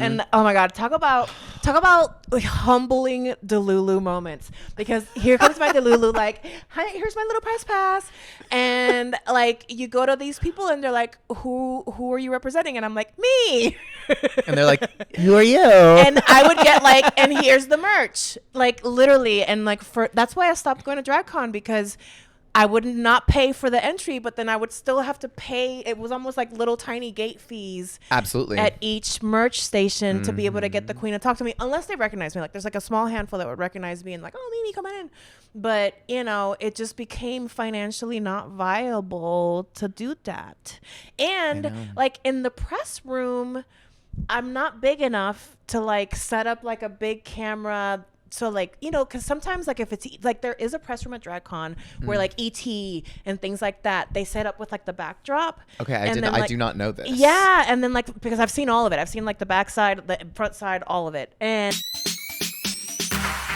And oh my God, talk about like humbling Delulu moments, because here comes my Delulu, like, hi, here's my little press pass. And like, you go to these people and they're like, who are you representing? And I'm like, me. And they're like, who are you? And I would get like, and here's the merch, like literally. And like, that's why I stopped going to DragCon, because I would not pay for the entry, but then I would still have to pay. It was almost like little tiny gate fees. Absolutely. At each merch station to be able to get the queen to talk to me, unless they recognize me. Like there's like a small handful that would recognize me and like, oh, Mimi, come in. But you know, it just became financially not viable to do that. And like in the press room, I'm not big enough to like set up like a big camera. So like, you know, because sometimes like if it's like there is a press room at DragCon where like ET and things like that, they set up with like the backdrop. Okay, I do not know this. Yeah, and then like, because I've seen all of it. I've seen like the back side, the front side, all of it. And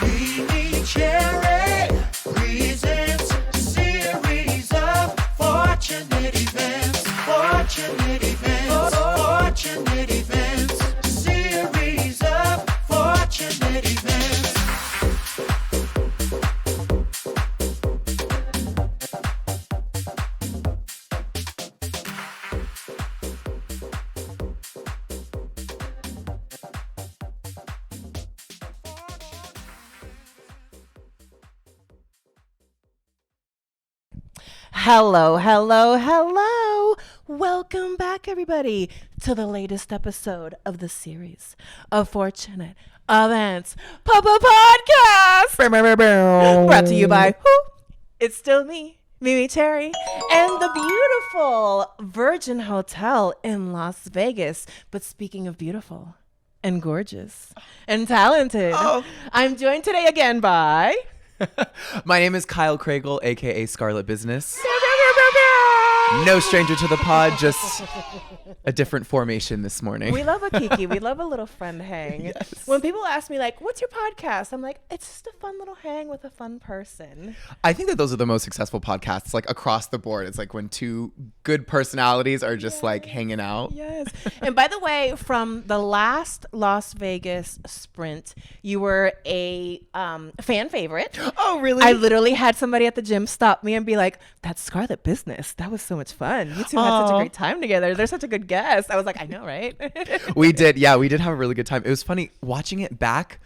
MeMeCherry presents a series of fortunate events. Fortunate events. Fortunate events. A series of fortunate events. Hello. Welcome back, everybody, to the latest episode of the series of Fortunate Events Podcast. Brought to you by it's still me, MeMeCherry, and the beautiful Virgin Hotel in Las Vegas. But speaking of beautiful and gorgeous and talented, I'm joined today again by... My name is Kyle Craigle, aka Scarlett Business. No stranger to the pod, just a different formation this morning. We love a kiki. We love a little friend hang. Yes. When people ask me like, what's your podcast? I'm like, it's just a fun little hang with a fun person. I think that those are the most successful podcasts, like across the board. It's like when two good personalities are just like hanging out. Yes. And by the way, from the last Las Vegas sprint, you were a fan favorite. Oh, really? I literally had somebody at the gym stop me and be like, that's Scarlett Business. That was so much fun. You two had such a great time together. They're such a good guest. I was like, I know, right? We did. Yeah, we did have a really good time. It was funny watching it back.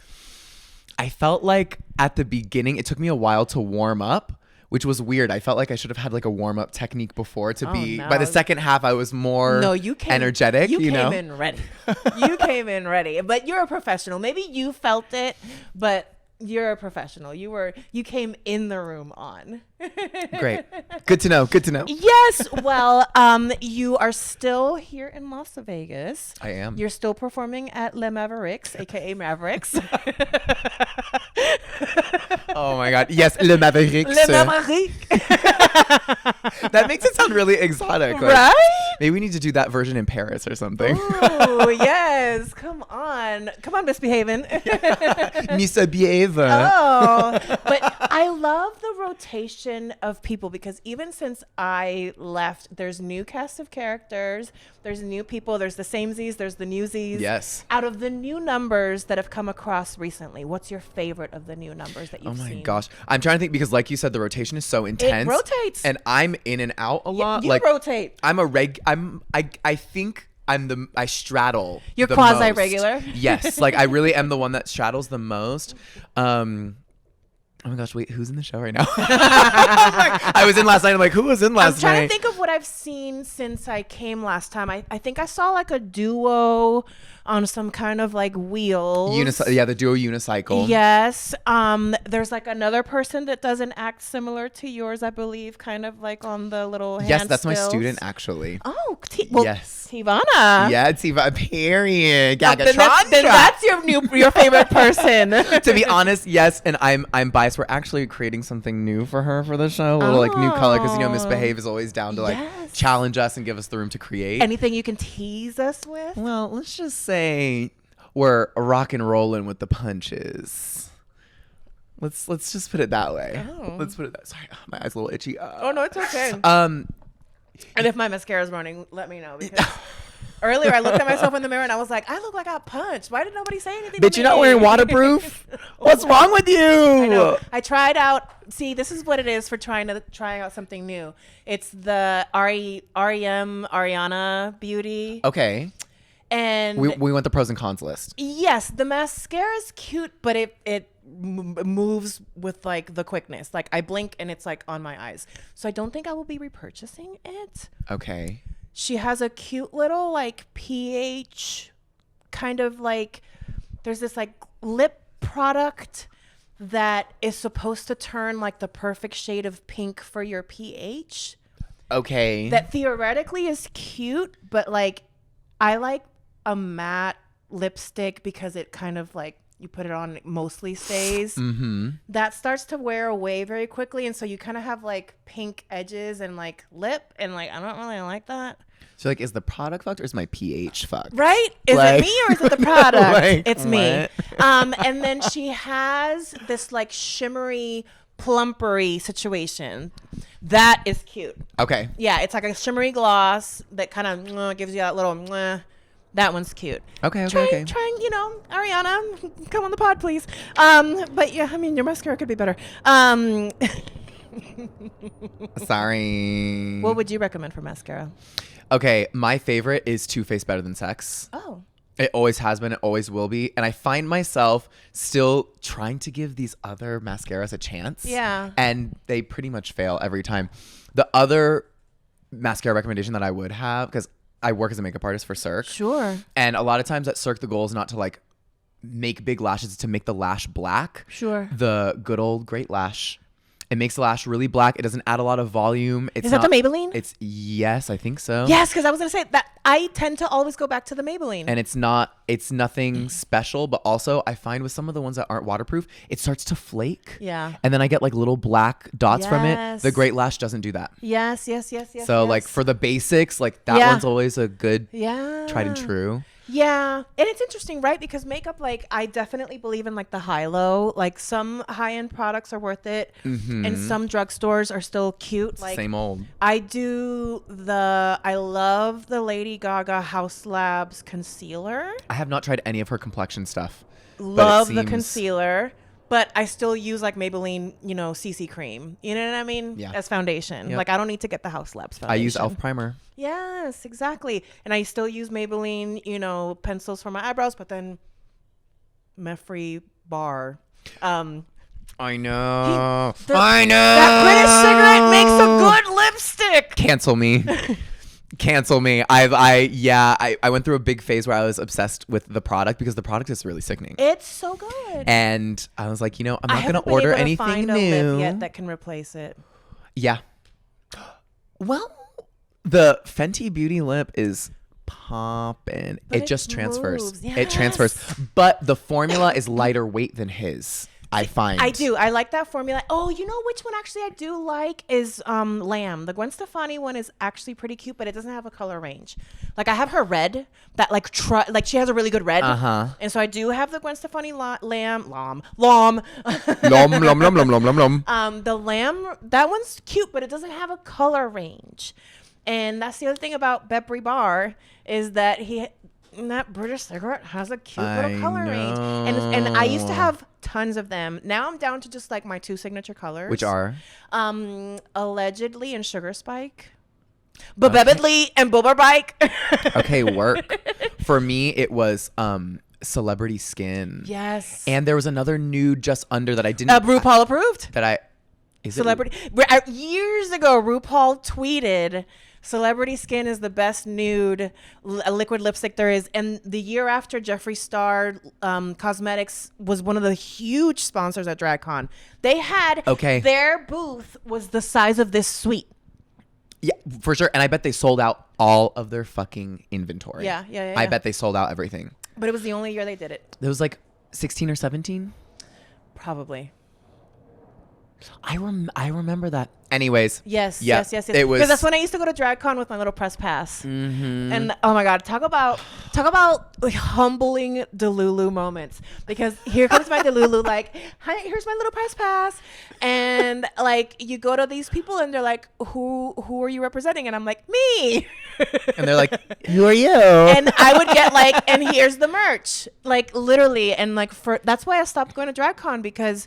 I felt like at the beginning, it took me a while to warm up, which was weird. I felt like I should have had like a warm up technique before to be. No. By the second half, I was more energetic. You came in ready. You came in ready, but you're a professional. Maybe you felt it, but you're a professional. You came in the room on. Great. Good to know. Yes. Well, you are still here in Las Vegas. I am. You're still performing at Le Mavericks, aka Mavericks. Oh my God. Yes, Le Mavericks. Le Maverick. That makes it sound really exotic. Like, right? Maybe we need to do that version in Paris or something. Oh, yes. Come on, misbehaving. Misbehave. Oh, but I love the rotation of people, because even since I left, there's new cast of characters, there's new people, there's the samesies, there's the newsies. Yes. Out of the new numbers that have come across recently, what's your favorite of the new numbers that you've seen? Oh my gosh. I'm trying to think, because like you said, the rotation is so intense. It rotates. And I'm in and out a lot. You like rotate. I think I straddle. You're the quasi-regular? most. Yes. Like I really am the one that straddles the most. Oh my gosh, wait, who's in the show right now? I was in last night. I'm like, who was in last night? I'm trying to think of what I've seen since I came last time. I think I saw like a duo on some kind of like wheels. The duo unicycle. Yes. There's like another person that does an act similar to yours, I believe, kind of like on the little hand Yes, that's my stills. student actually. Oh, yes. Tivana. Yeah, Tivana. Period. Then that's your favorite person. To be honest, yes, and I'm biased. We're actually creating something new for her for the show, a little like new color, because Misbehave is always down to like challenge us and give us the room to create. Anything you can tease us with? Well, let's just say we're rock and rolling with the punches. Let's just put it that way. Oh. Let's put it that. Sorry, my eyes a little itchy. Oh no, it's okay. And if my mascara is running, let me know, because Earlier, I looked at myself in the mirror and I was like, I look like I got punched. Why did nobody say anything? Bitch, to you're not me? wearing waterproof? What's wrong with you? I know. I tried out. See, this is what it is for trying out something new. It's the REM Ariana Beauty. Okay. And we went the pros and cons list. yes, the mascara is cute, but it moves with like the quickness. Like I blink and it's like on my eyes. So I don't think I will be repurchasing it. Okay. She has a cute little like pH kind of like, there's this like lip product that is supposed to turn like the perfect shade of pink for your pH. Okay. That theoretically is cute, but like I like a matte lipstick because it kind of like you put it on, it mostly stays. Mm-hmm. That starts to wear away very quickly, and so you kind of have like pink edges and like lip, and like I don't really like that. So like, is the product fucked or is my pH fucked? Right? Is Like- it me or is it the product? Like, it's me. what? And then she has this like shimmery, plumpery situation. That is cute. Okay. Yeah, it's like a shimmery gloss that kind of gives you that little. That one's cute. Okay. Trying, you know, Ariana, come on the pod, please. But yeah, I mean, your mascara could be better. Sorry. What would you recommend for mascara? Okay, my favorite is Too Faced Better Than Sex. Oh. It always has been. It always will be. And I find myself still trying to give these other mascaras a chance. Yeah. And they pretty much fail every time. The other mascara recommendation that I would have, because I work as a makeup artist for Cirque. Sure. And a lot of times at Cirque, the goal is not to like make big lashes, it's to make the lash black. Sure. The good old great lash. It makes the lash really black. It doesn't add a lot of volume. It's Is that the Maybelline? It's yes, I think so. Yes, because I was gonna say that I tend to always go back to the Maybelline. And it's nothing special, but also I find with some of the ones that aren't waterproof, it starts to flake. Yeah. And then I get like little black dots from it. Yes. The Great Lash doesn't do that. Yes. So like for the basics, like that Yeah. one's always a good yeah, tried and true. Yeah, and it's interesting, right? Because makeup, like, I definitely believe in like the high-low. Like some high-end products are worth it, and some drugstores are still cute. Like Same old. I love the Lady Gaga House Labs concealer. I have not tried any of her complexion stuff. Love the seems- concealer, but I still use like Maybelline, you know, CC cream. You know what I mean? Yeah. As foundation. Yep. Like I don't need to get the House Labs foundation. I use e.l.f. primer. Yes, exactly. And I still use Maybelline, you know, pencils for my eyebrows, but then MeMeCherry bar. I know. I know. That British cigarette makes a good lipstick. Cancel me. Cancel me. I went through a big phase where I was obsessed with the product because the product is really sickening. It's so good. And I was like, you know, I'm I not going haven't to been order able to anything find new. a lip yet that can replace it. Yeah. Well, the Fenty Beauty lip is popping. But It it just transfers. moves. It transfers. But the formula is lighter weight than his, I find. I do. I like that formula. Oh, you know which one actually I do like is Lamb. The Gwen Stefani one is actually pretty cute, but it doesn't have a color range. Like I have her red that like she has a really good red. Uh-huh. And so I do have the Gwen Stefani Lamb. Lom, lom, lom, lom, lom, lom, lom. The Lamb, that one's cute, but it doesn't have a color range. And that's the other thing about Bepri Bar is that that British cigarette has a cute little color range. And I used to have tons of them. Now I'm down to just like my two signature colors. Which are? Allegedly and Sugar Spike. Bebedly and Boober Bike. Okay, work. For me, it was Celebrity Skin. Yes. And there was another nude just under that I didn't. RuPaul approved. Is Celebrity. Years ago, RuPaul tweeted, Celebrity Skin is the best nude liquid lipstick there is. And the year after, Jeffree Star Cosmetics was one of the huge sponsors at DragCon. They had their booth was the size of this suite. Yeah, for sure. And I bet they sold out all of their fucking inventory. Yeah. I bet they sold out everything. But it was the only year they did it. It was like 16 or 17. Probably. I remember that. Anyways. Yes. Yeah, Yes. it was- Because that's when I used to go to DragCon with my little press pass. Mm-hmm. And oh my God, talk about like humbling Delulu moments. Because here comes my Delulu, like, hi, here's my little press pass. And like you go to these people and they're like, who are you representing? And I'm like, me. And they're like, who are you? And I would get like, and here's the merch, like literally. And like that's why I stopped going to DragCon, because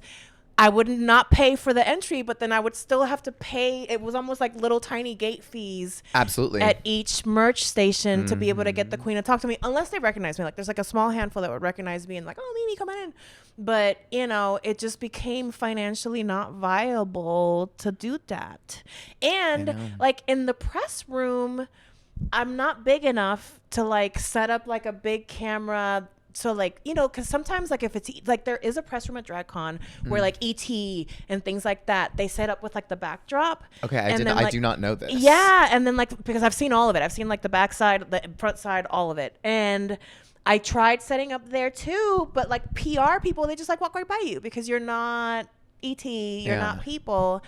I would not pay for the entry, but then I would still have to pay. It was almost like little tiny gate fees. Absolutely. At each merch station to be able to get the queen to talk to me, unless they recognize me. Like there's like a small handful that would recognize me and like, oh, Mimi, come on in. But you know, it just became financially not viable to do that. And like in the press room, I'm not big enough to like set up like a big camera. So like, you know, because sometimes like if it's like there is a press room at DragCon where like ET and things like that, they set up with like the backdrop. Okay, I do not know this. Yeah, and then like because I've seen all of it. I've seen like the back side, the front side, all of it. And I tried setting up there too, but like PR people, they just like walk right by you because you're not ET, you're not people.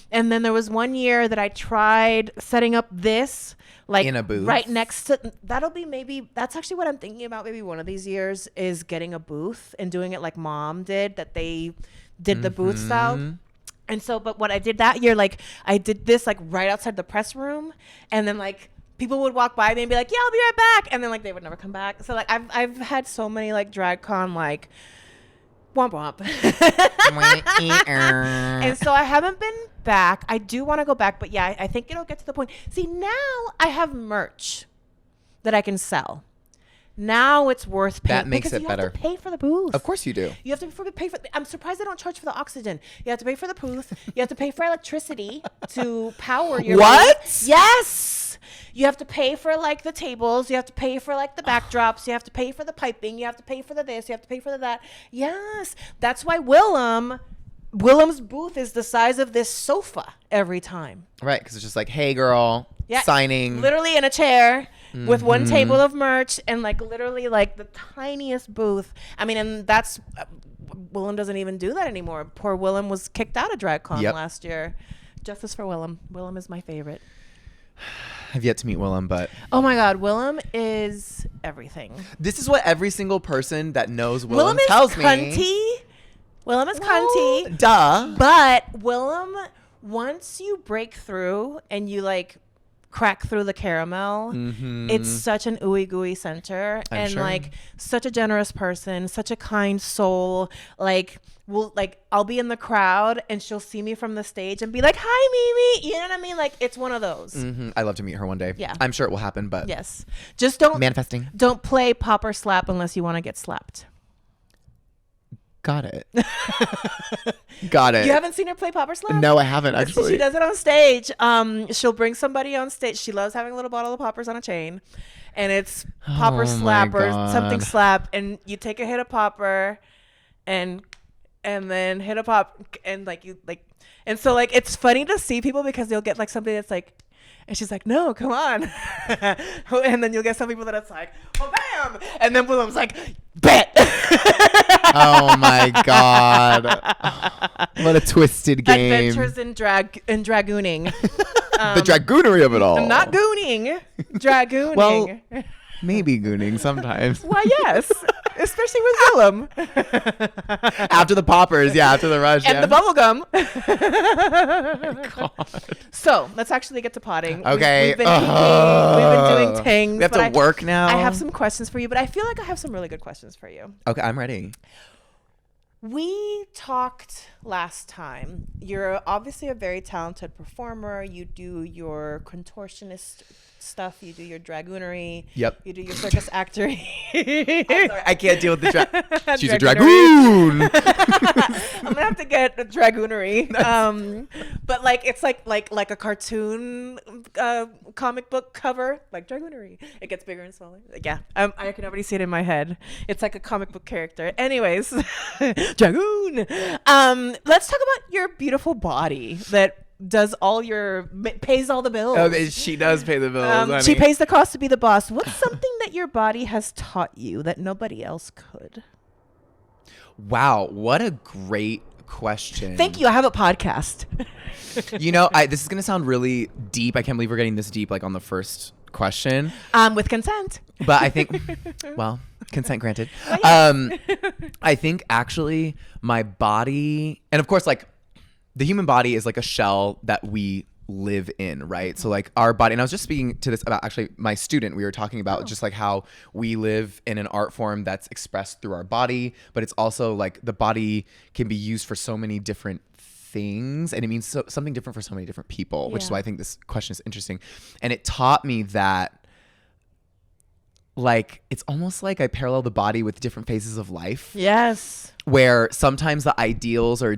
And then there was one year that I tried setting up this like in a booth right next to, that's actually what I'm thinking about. Maybe one of these years is getting a booth and doing it like Mom did, that they did the booth style. And so, but what I did that year, like I did this like right outside the press room, and then like people would walk by me and be like, yeah, I'll be right back. And then like they would never come back. So like I've had so many like DragCon like womp womp. And so I haven't been back. I do want to go back, but yeah, I think it'll get to the point. See, now I have merch that I can sell. Now it's worth paying. That makes it better. You have to pay for the booth. Of course you do. You have to pay for. I'm surprised they don't charge for the oxygen. You have to pay for the booth. You have to pay for electricity to power your. What? Booth. Yes. You have to pay for like the tables. You have to pay for like the backdrops. You have to pay for the piping. You have to pay for the this. You have to pay for the that. Yes. That's why Willem's booth is the size of this sofa every time. Right, because it's just like, hey, girl, signing. Literally in a chair with one table of merch and like literally like the tiniest booth. I mean, and that's, Willem doesn't even do that anymore. Poor Willem was kicked out of DragCon last year. Justice for Willem. Willem is my favorite. I've yet to meet Willem, but oh my God, Willem is everything. This is what every single person that knows Willem tells cunty. me. Willem is cunty. Duh. But Willem, once you break through and you like crack through the caramel, it's such an ooey gooey center. And like such a generous person, such a kind soul. Like I'll be in the crowd and she'll see me from the stage and be like, hi, Mimi. You know what I mean? Like it's one of those. I'd love to meet her one day. Yeah. I'm sure it will happen, but yes. Just don't manifesting. Don't play pop or slap unless you want to get slapped. Got it. Got it. You haven't seen her play pop or slap? No, I haven't actually. She does it on stage. She'll bring somebody on stage. She loves having a little bottle of poppers on a chain, and it's popper slap or something slap, and you take a hit of popper, and then hit a pop, and and so like it's funny to see people because they'll get like somebody that's like. And she's like, no, come on. And then you'll get some people that it's like, oh, bam. And then Willem's like, bet. Oh, my God. What a twisted game. Adventures in drag-gooning. The drag-goonery of it all. Not gooning. Drag-gooning. Well, maybe gooning sometimes. Why, yes. Especially with Willem. After the poppers, after the rush. And the bubble gum. God. So let's actually get to potting. Okay. We've been doing things. We have to work now. I have some questions for you, but I feel like I have some really good questions for you. Okay, I'm ready. We talked last time. You're obviously a very talented performer. You do your contortionist stuff. You do your drag-goonery. Yep. You do your circus actory. I'm sorry, I can't deal with the drag. She's a dragoon. I'm gonna have to get a drag-goonery. But like it's like a cartoon comic book cover, like drag-goonery. It gets bigger and smaller. Yeah. I can already see it in my head. It's like a comic book character. Anyways, dragoon. Let's talk about your beautiful body that does pays all the bills. Oh, she does pay the bills. She pays the cost to be the boss. What's something that your body has taught you that nobody else could? Wow, what a great question. Thank you. I have a podcast. You know, this is gonna sound really deep. I can't believe we're getting this deep, like on the first question. With consent. But I think, well, consent granted. I think actually my body, and of course, like the human body is like a shell that we live in, right? So like our body, and I was just speaking to this about actually my student, we were talking about just like how we live in an art form that's expressed through our body, but it's also like the body can be used for so many different things, and it means something different for so many different people, which is why I think this question is interesting. And it taught me that like it's almost like I parallel the body with different phases of life. Yes. Where sometimes the ideals are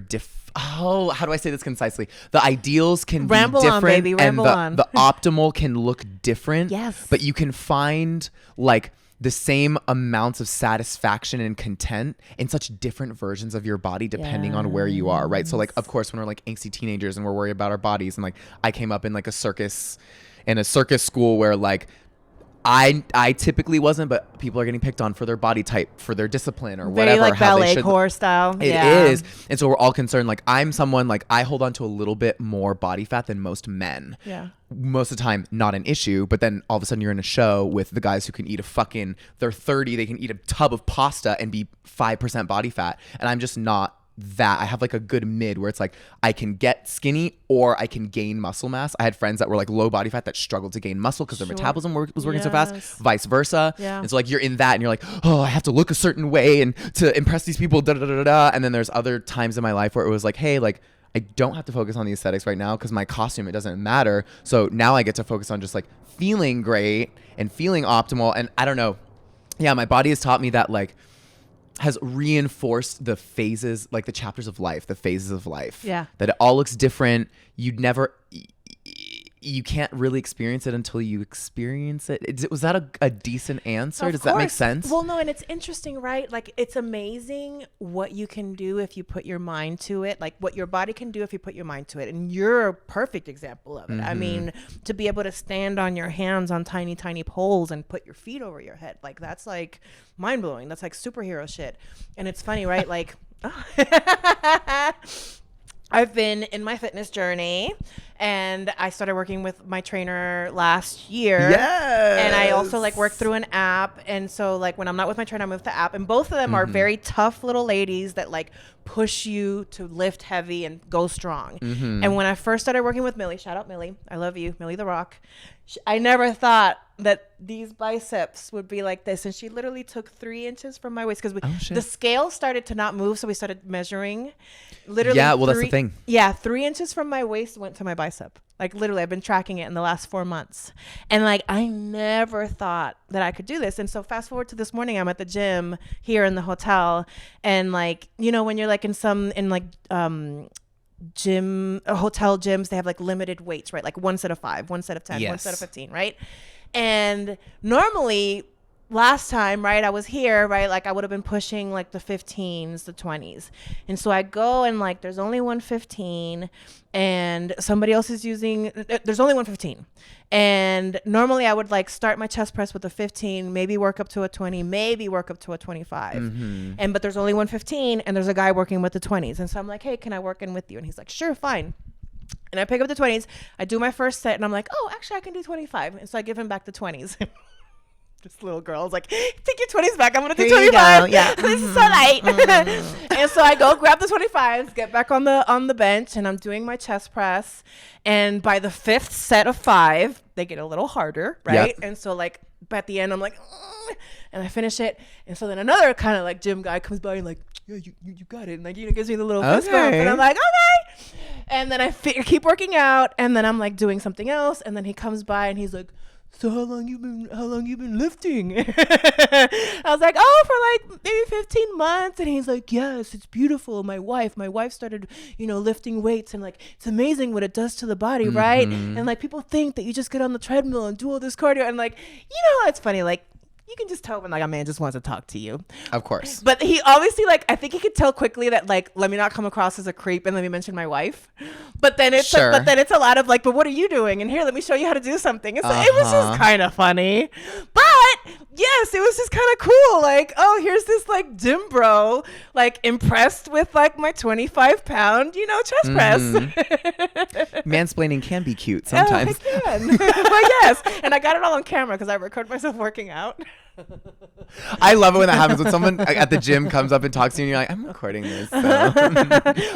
how do I say this concisely? The ideals can be different, on, baby. Ramble and the optimal can look different. Yes. But you can find like the same amounts of satisfaction and content in such different versions of your body depending on where you are, right? So like, of course, when we're like angsty teenagers and we're worried about our bodies, and like I came up in like a circus school where like I typically wasn't, but people are getting picked on for their body type, for their discipline or Very whatever. like ballet core style. It is. And so we're all concerned. Like I'm someone like I hold on to a little bit more body fat than most men. Yeah. Most of the time, not an issue. But then all of a sudden you're in a show with the guys who can eat they're 30, they can eat a tub of pasta and be 5% body fat. And I'm just not that. I have like a good mid where it's like I can get skinny or I can gain muscle mass. I had friends that were like low body fat that struggled to gain muscle because their metabolism was working so fast, vice versa. And so like you're in that and you're like, oh, I have to look a certain way and to impress these people, da da da da. And then there's other times in my life where it was like, hey, like I don't have to focus on the aesthetics right now because my costume, it doesn't matter. So now I get to focus on just like feeling great and feeling optimal. And I don't know. Yeah, my body has taught me that like has reinforced the phases, like the chapters of life, the phases of life. Yeah. That it all looks different. You can't really experience it until you experience it. Was that a decent answer? Does that make sense? Well, no, and it's interesting, right? Like it's amazing what you can do if you put your mind to it, like what your body can do if you put your mind to it. And you're a perfect example of it. Mm-hmm. I mean, to be able to stand on your hands on tiny, tiny poles and put your feet over your head, like that's like mind blowing. That's like superhero shit. And it's funny, right? Like, I've been in my fitness journey and I started working with my trainer last year. Yes. And I also like work through an app. And so like when I'm not with my trainer, I move to app. And both of them are very tough little ladies that like push you to lift heavy and go strong. And when I first started working with Millie, shout out Millie, I love you, Millie the Rock. I never thought that these biceps would be like this. And she literally took 3 inches from my waist because the scale started to not move. So we started measuring literally. Yeah, well, that's the thing. Yeah, 3 inches from my waist went to my bicep. Like literally, I've been tracking it in the last 4 months. And like, I never thought that I could do this. And so fast forward to this morning, I'm at the gym here in the hotel. And like, you know, when you're like hotel gyms, they have like limited weights, right? Like 1 set of 5, 1 set of 10, 1 set of 15, right? And normally last time, right, I was here, right, like I would have been pushing like the 15s, the 20s. And so I go and like there's only 115 and somebody else is using, there's only 115. And normally I would like start my chest press with a 15, maybe work up to a 20, maybe work up to a 25. But there's only 115 and there's a guy working with the 20s. And so I'm like, hey, can I work in with you? And he's like, sure, fine. And I pick up the 20s. I do my first set and I'm like, oh, actually I can do 25. And so I give him back the 20s. This little girl is like, take your 20s back. I'm going to do 25. Yeah. This is so light. And so I go grab the 25s, get back on the bench, and I'm doing my chest press. And by the 5th set of 5, they get a little harder, right? Yep. And so like at the end, I'm like, and I finish it. And so then another kind of like gym guy comes by and like, yeah, you got it. And like, you know, gives me the little fist bump. And I'm like, okay. And then I keep working out. And then I'm like doing something else. And then he comes by and he's like, so how long you been lifting? I was like, oh, for like maybe 15 months. And he's like, yes, it's beautiful. My wife started, you know, lifting weights and like, it's amazing what it does to the body. Right. And like people think that you just get on the treadmill and do all this cardio. And like, you know, it's funny. Like, you can just tell when like a man just wants to talk to you. Of course. But he obviously like, I think he could tell quickly that like, let me not come across as a creep and let me mention my wife. But then it's Sure. like, but then it's a lot of like, but what are you doing? And here, let me show you how to do something. It's like, it was just kind of funny. But yes, it was just kind of cool. Like, oh, here's this like gym bro, like impressed with like my 25-pound, chest press. Mansplaining can be cute sometimes. Oh, it can. Well, yes. And I got it all on camera because I record myself working out. I love it when that happens. When someone at the gym comes up and talks to you and you're like, I'm recording this. So.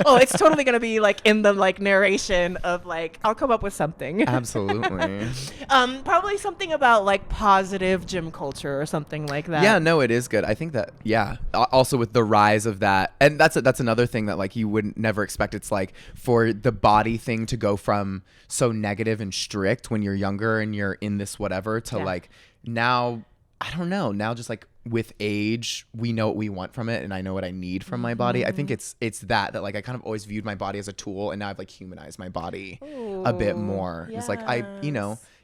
Oh, it's totally going to be like in the like narration of like, I'll come up with something. Absolutely. Probably something about like positive gym culture or something like that. Yeah, no, it is good. I think that, yeah. Also with the rise of that. And that's another thing that like you would never expect. It's like for the body thing to go from so negative and strict when you're younger and you're in this whatever to like now, I don't know. Now just like with age, we know what we want from it and I know what I need from my body. I think it's that like I kind of always viewed my body as a tool and now I've like humanized my body a bit more. Yes. It's like I,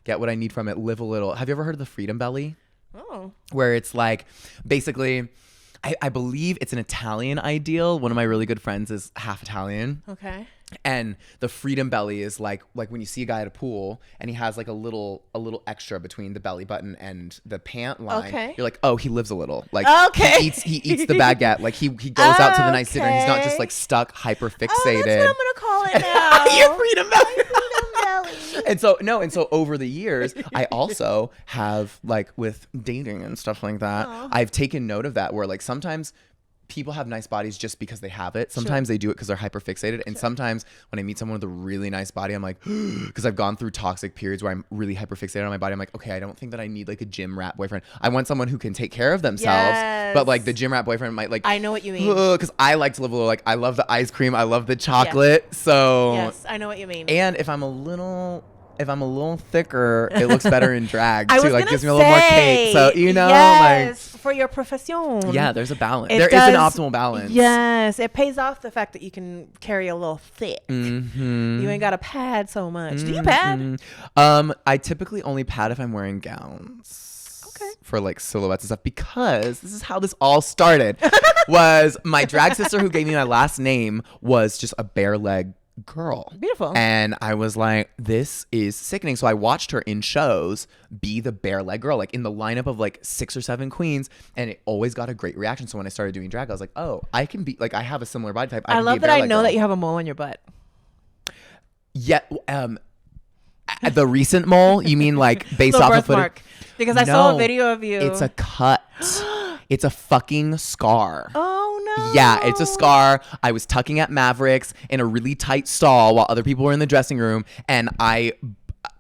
get what I need from it, live a little. Have you ever heard of the freedom belly? Oh. Where it's like basically I believe it's an Italian ideal. One of my really good friends is half Italian. Okay. And the freedom belly is like when you see a guy at a pool and he has like a little extra between the belly button and the pant line. Okay. You're like, oh, he lives a little. Like okay. he eats the baguette. Like he goes out to the nice dinner. He's not just like stuck hyper fixated. Oh, that's what I'm gonna call it now. Your freedom belly. Freedom belly. And so over the years, I also have like with dating and stuff like that, I've taken note of that where like sometimes people have nice bodies just because they have it. Sometimes they do it because they're hyper fixated. And sometimes when I meet someone with a really nice body, I'm like, because I've gone through toxic periods where I'm really hyper fixated on my body. I'm like, okay, I don't think that I need like a gym rat boyfriend. I want someone who can take care of themselves. Yes. But like the gym rat boyfriend might like, I know what you mean. Because I like to live a little, like I love the ice cream. I love the chocolate. So yes, I know what you mean. And if I'm a little thicker, it looks better in drag I too. was Like gonna gives me a little more cake. So yes, for your profession. like yeah, there's a balance. It There is an does- optimal balance. Yes, it pays off the fact that you can carry a little thick. Mm-hmm. You ain't got to pad so much. Do you pad? I typically only pad if I'm wearing gowns. Okay. For like silhouettes and stuff because this is how this all started. Was my drag sister who gave me my last name was just a bare leg girl. Beautiful. And I was like, this is sickening. So I watched her in shows be the bare leg girl, like in the lineup of like 6 or 7 queens, and it always got a great reaction. So when I started doing drag, I was like, oh, I can be like, I have a similar body type. I love that I know that you have a mole on your butt. Yeah. The recent mole, you mean like based Little off of birthmark. Because I saw a video of you. It's a cut. It's a fucking scar. Oh no. Yeah, it's a scar. I was tucking at Mavericks in a really tight stall while other people were in the dressing room, and I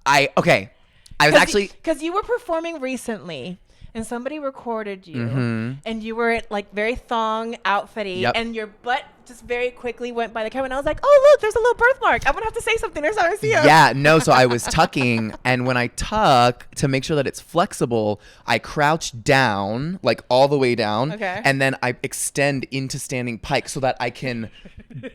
was actually because you were performing recently. And somebody recorded you, and you were like very thong outfitty, and your butt just very quickly went by the camera. And I was like, "Oh, look, there's a little birthmark. I'm gonna have to say something next time I see you." Yeah, no. So I was tucking, and when I tuck to make sure that it's flexible, I crouch down, like all the way down, and then I extend into standing pike so that I can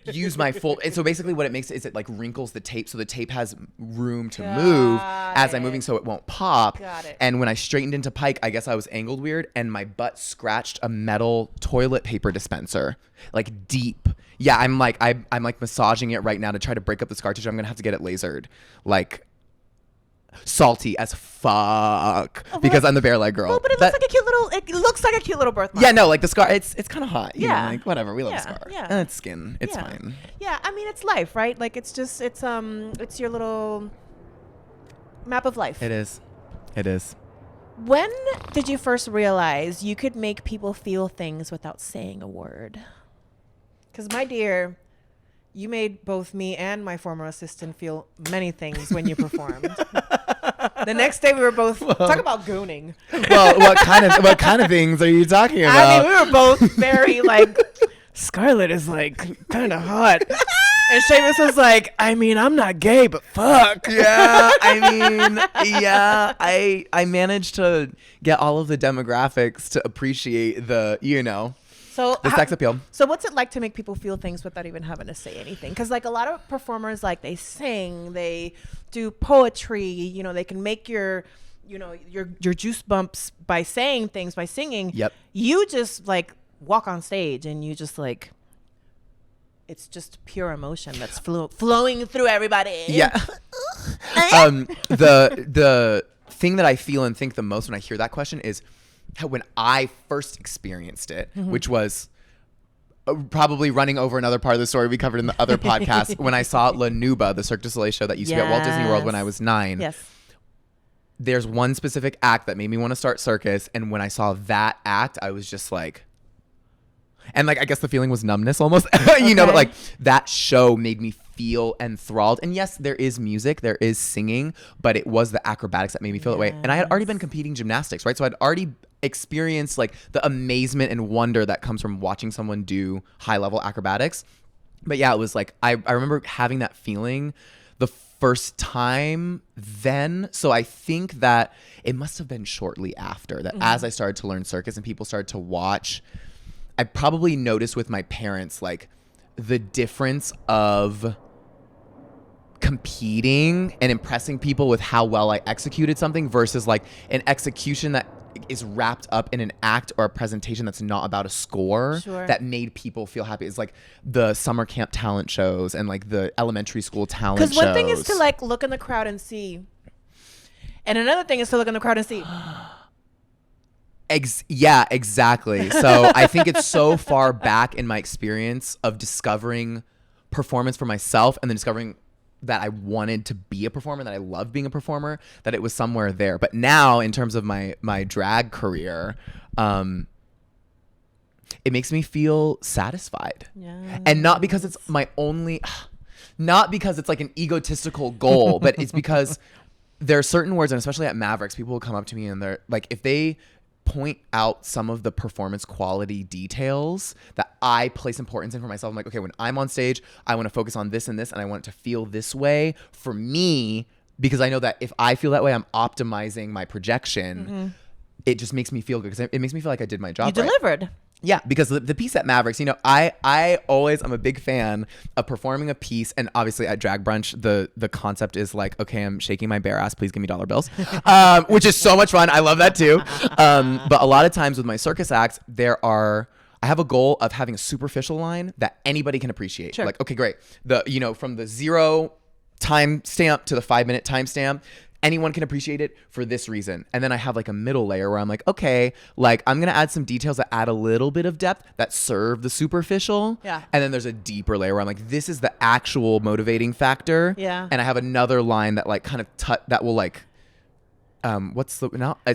use my full. And so basically, what it makes is it like wrinkles the tape, so the tape has room to move as I'm moving, so it won't pop. Got it. And when I straightened into pike, I guess I was angled weird, and my butt scratched a metal toilet paper dispenser, like deep. Yeah, I'm like massaging it right now to try to break up the scar tissue. I'm gonna have to get it lasered, like salty as fuck, because I'm the bare leg girl. Oh, but it looks like a cute little. It looks like a cute little birthmark. Yeah, no, like the scar. It's kind of hot. You know, Yeah. like whatever. We love a Yeah, scar. yeah. And it's skin. It's Yeah. fine. Yeah, I mean it's life, right? Like it's your little map of life. It is. It is. When did you first realize you could make people feel things without saying a word? Because, my dear, you made both me and my former assistant feel many things when you performed. The next day we were both talk about gooning. Well, what kind of things are you talking about? I mean, we were both very like, Scarlett is like kind of hot. And Seamus was like, I mean, I'm not gay, but fuck. Yeah, I managed to get all of the demographics to appreciate the So the sex appeal. So what's it like to make people feel things without even having to say anything? Because like a lot of performers, like they sing, they do poetry, they can make your your juice bumps by saying things, by singing. Yep. You just like walk on stage and you just like, it's just pure emotion that's flowing through everybody. Yeah. The thing that I feel and think the most when I hear that question is how when I first experienced it, which was probably running over another part of the story we covered in the other podcast, when I saw La Nuba, the Cirque du Soleil show that used to be at Walt Disney World when I was 9. Yes. There's one specific act that made me want to start circus, and when I saw that act, I was just like, and like I guess the feeling was numbness almost, you know, but like that show made me feel enthralled. And yes, there is music, there is singing, but it was the acrobatics that made me feel that way. And I had already been competing gymnastics, right? So I'd already experienced like the amazement and wonder that comes from watching someone do high level acrobatics. But yeah, it was like, I remember having that feeling the first time then. So I think that it must have been shortly after that as I started to learn circus and people started to watch, I probably noticed with my parents, like the difference of competing and impressing people with how well I executed something versus like an execution that is wrapped up in an act or a presentation that's not about a score that made people feel happy. It's like the summer camp talent shows and like the elementary school talent shows. Because one thing is to like look in the crowd and see, and another thing is to look in the crowd and see. Yeah, exactly. So I think it's so far back in my experience of discovering performance for myself and then discovering that I wanted to be a performer, that I love being a performer, that it was somewhere there. But now in terms of my drag career, it makes me feel satisfied. Yeah. And not because it's my only, not because it's like an egotistical goal, but it's because there are certain words, and especially at Mavericks, people will come up to me and they're like, if they point out some of the performance quality details that I place importance in for myself. I'm like, okay, when I'm on stage, I want to focus on this and this, and I want it to feel this way for me, because I know that if I feel that way, I'm optimizing my projection. It just makes me feel good, because it makes me feel like I did my job. You delivered. Yeah, because the piece at Mavericks, you know, I always, I'm a big fan of performing a piece, and obviously at Drag Brunch, the concept is like, okay, I'm shaking my bare ass, please give me dollar bills, which is so much fun. I love that too. But a lot of times with my circus acts, I have a goal of having a superficial line that anybody can appreciate. Sure. Like, okay, great. From the 0 timestamp to the 5-minute timestamp, anyone can appreciate it for this reason. And then I have like a middle layer where I'm like, okay, like I'm going to add some details that add a little bit of depth that serve the superficial. Yeah. And then there's a deeper layer where I'm like, this is the actual motivating factor. Yeah. And I have another line that like kind of that will like, it's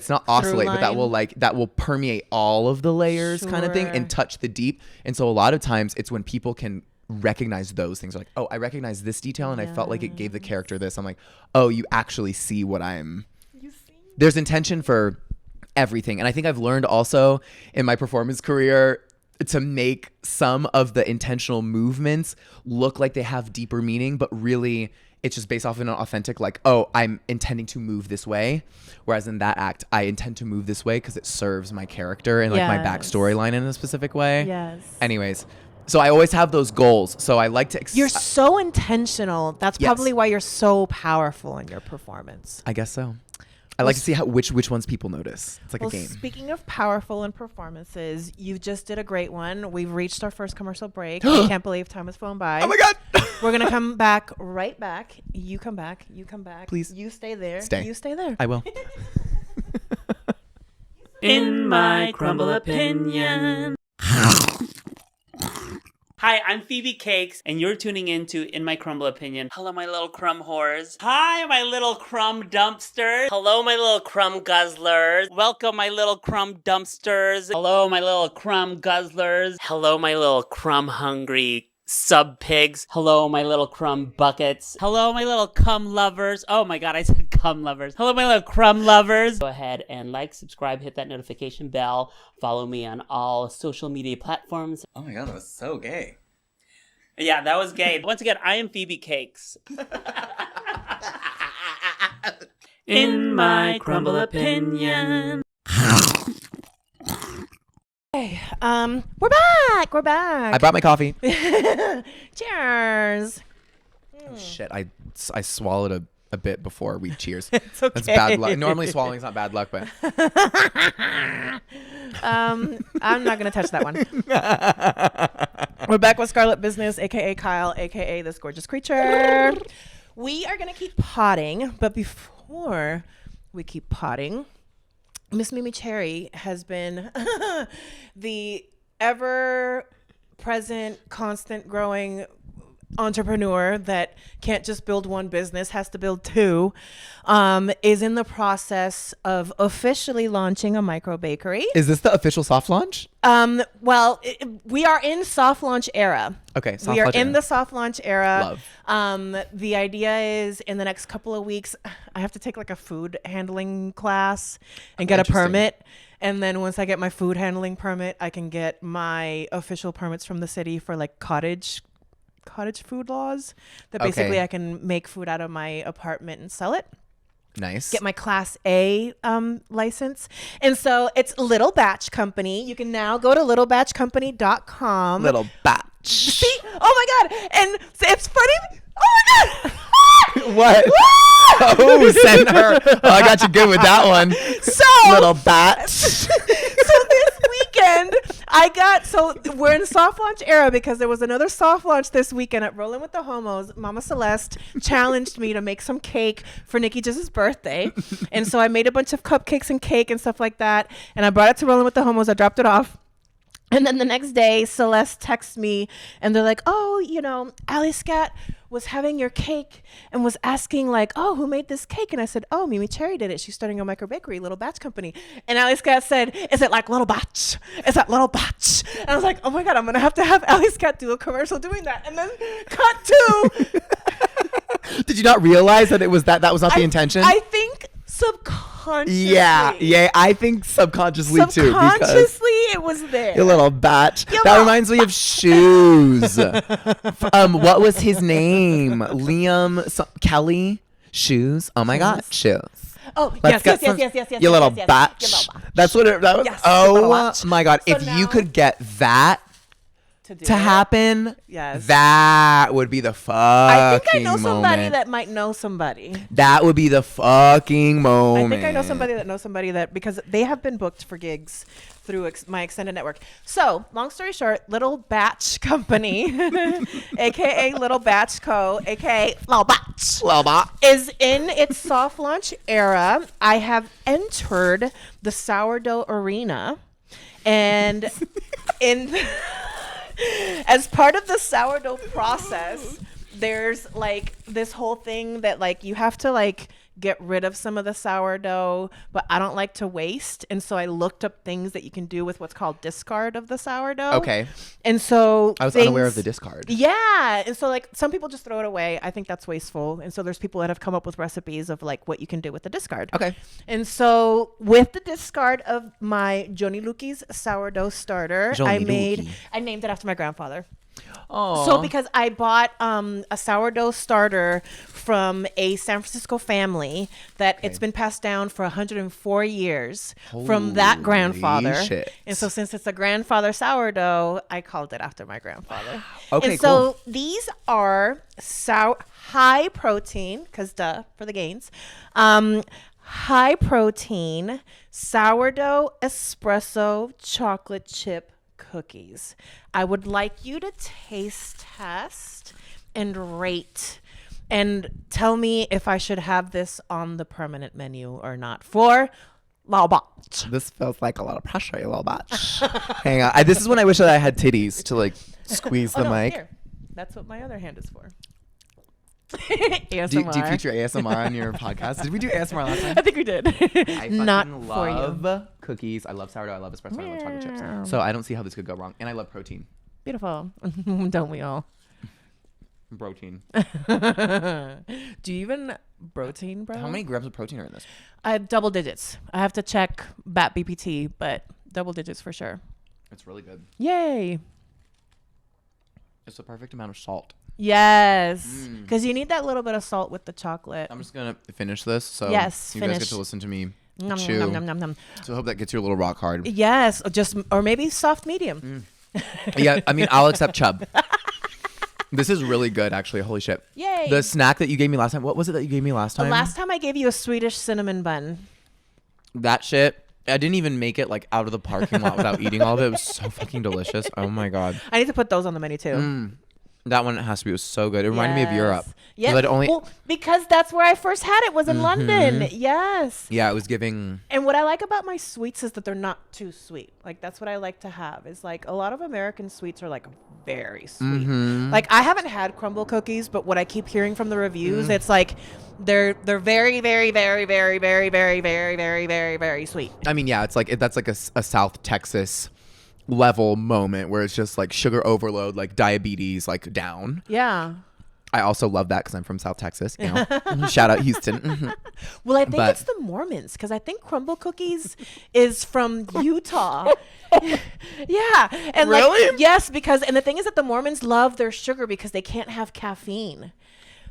not oscillate, but that will permeate all of the layers kind of thing and touch the deep. And so a lot of times it's when people can recognize those things, like, oh, I recognize this detail and I felt like it gave the character this. I'm like, oh, you actually see what there's intention for everything. And I think I've learned also in my performance career to make some of the intentional movements look like they have deeper meaning, but really it's just based off of an authentic, like, oh, I'm intending to move this way. Whereas in that act, I intend to move this way because it serves my character and like my backstory line in a specific way. Yes. Anyways, so I always have those goals. So I like to... You're so intentional. That's probably why you're so powerful in your performance. I guess so. I like to see which ones people notice. It's like a game. Speaking of powerful in performances, you just did a great one. We've reached our first commercial break. I can't believe time has flown by. Oh my God. We're going to come back right back. You come back. You come back. Please. You stay there. Stay. You stay there. I will. In my crumble opinion. Hi, I'm Phoebe Cakes, and you're tuning in to In My Crumble Opinion. Hello, my little crumb whores. Hi, my little crumb dumpsters. Hello, my little crumb guzzlers. Welcome, my little crumb dumpsters. Hello, my little crumb guzzlers. Hello, my little crumb hungry sub-pigs. Hello, my little crumb buckets. Hello, my little cum lovers. Oh my God, I said cum lovers. Hello, my little crumb lovers. Go ahead and like, subscribe, hit that notification bell. Follow me on all social media platforms. Oh my God, that was so gay. Yeah, that was gay. Once again, I am Phoebe Cakes. In my crumble opinion. Hey, we're back. We're back. I brought my coffee. Cheers. Oh shit! I swallowed a bit before we cheers. It's okay. That's bad luck. Normally swallowing's not bad luck, but I'm not gonna touch that one. We're back with Scarlett Business, aka Kyle, aka this gorgeous creature. We are gonna keep potting, but before we keep potting, Miss MeMeCherry has been the ever-present, constant growing entrepreneur that can't just build one business, has to build two, is in the process of officially launching a micro bakery. is this the official soft launch? Well, we are in soft launch era. Okay, soft We are launch in era. the soft launch era. Love. The idea is in the next couple of weeks, I have to take like a food handling class and get a Interesting. permit. And then once I get my food handling permit, I can get my official permits from the city for like cottage food laws that basically Okay. I can make food out of my apartment and sell it. Nice. Get my Class A license. And so it's Little Batch Company. You can now go to littlebatchcompany.com. little batch. See? Oh my God. And it's funny. Oh my God. What? Oh, send her. Oh, I got you good with that one. So Little batch. so this weekend we're in soft launch era because there was another soft launch this weekend at Rollin' with the Homos. Mama Celeste challenged me to make some cake for Nikki J's birthday. And so I made a bunch of cupcakes and cake and stuff like that. And I brought it to Rollin' with the Homos. I dropped it off. And then the next day, Celeste texts me and they're like, oh, Ali Scat was having your cake and was asking like, oh, who made this cake? And I said, oh, MeMeCherry did it. She's starting a micro bakery, Little Batch Company. And Ali Scat said, is it like Little Batch? Is that Little Batch? And I was like, oh my God, I'm going to have Ali Scat do a commercial doing that. And then cut to. Did you not realize that it was that was not the intention? I think subconsciously. Yeah. I think subconsciously too. Subconsciously, it was there. You little batch. You That little reminds me of shoes. What was his name? Kelly. Shoes. Oh my God, shoes. Oh, Let's get yes. some- You You little yes, batch. you little batch. That's what that was. Yes, you little Oh batch. my God! So If you now- could get that To do to it. happen, Yes. that would be the fucking I think I know somebody moment. that might know somebody. That would be the fucking moment. I think I know somebody that knows somebody that, because they have been booked for gigs through my extended network. So, long story short, Little Batch Company, aka Little Batch Co., aka Little Batch, Little batch. is in its soft launch era. I have entered the sourdough arena, and as part of the sourdough process, there's like this whole thing that like you have to like get rid of some of the sourdough, but I don't like to waste. And so I looked up things that you can do with what's called discard of the sourdough. Okay. And so I was unaware of the discard. Yeah. And so like some people just throw it away. I think that's wasteful. And so there's people that have come up with recipes of like what you can do with the discard. Okay. And so with the discard of my Joni Luki's sourdough starter, I named it after my grandfather. Oh. So because I bought a sourdough starter from a San Francisco family that it's been passed down for 104 years from that grandfather. Shit. And so since it's a grandfather sourdough, I called it after my grandfather. Okay, and so these are high protein, because duh, for the gains. High protein sourdough espresso chocolate chip cookies. I would like you to taste test and rate and tell me if I should have this on the permanent menu or not for Little Batch. This feels like a lot of pressure, you little batch. Hang on. This is when I wish that I had titties to like squeeze the mic. Here. That's what my other hand is for. Do ASMR. you feature ASMR on your podcast? Did we do ASMR last time? I think we did. I Not fucking for you. love cookies. I love sourdough. I love espresso. I love chocolate chips. So I don't see how this could go wrong. And I love protein. Beautiful. Don't we all? Protein. Do you even protein, bro? How many grams of protein are in this? I have double digits. I have to check BAT BPT, but double digits for sure. It's really good. Yay. It's the perfect amount of salt. Yes. Because you need that little bit of salt with the chocolate. I'm just going to finish this. So Yes, you guys finish. get to listen to me Nom, chew. nom, nom, nom, nom. So I hope that gets you a little rock hard. Yes. Or maybe soft medium. Yeah, I mean, I'll accept chub. This is really good, actually. Holy shit. Yay. The snack that you gave me last time. What was it that you gave me last The time? last time I gave you a Swedish cinnamon bun. That shit. I didn't even make it like out of the parking lot without eating all of it. It was so fucking delicious. Oh my God. I need to put those on the menu too. That one has to be. It was so good. It reminded me of Europe. Yeah. Well, because that's where I first had it was in London. Yes. yeah, it was giving. And what I like about my sweets is that they're not too sweet. Like that's what I like to have. Is like a lot of American sweets are like very sweet. Like I haven't had crumble cookies, but what I keep hearing from the reviews, it's like they're very, very, very, very, very, very, very, very, very, very sweet. I mean, yeah, it's like that's like a South Texas level moment where it's just like sugar overload, like diabetes, like down. Yeah. I also love that because I'm from South Texas. You know? Shout out Houston. Well, I think it's the Mormons because I think crumble cookies is from Utah. Yeah. And Really? Like, yes, because and the thing is that the Mormons love their sugar because they can't have caffeine.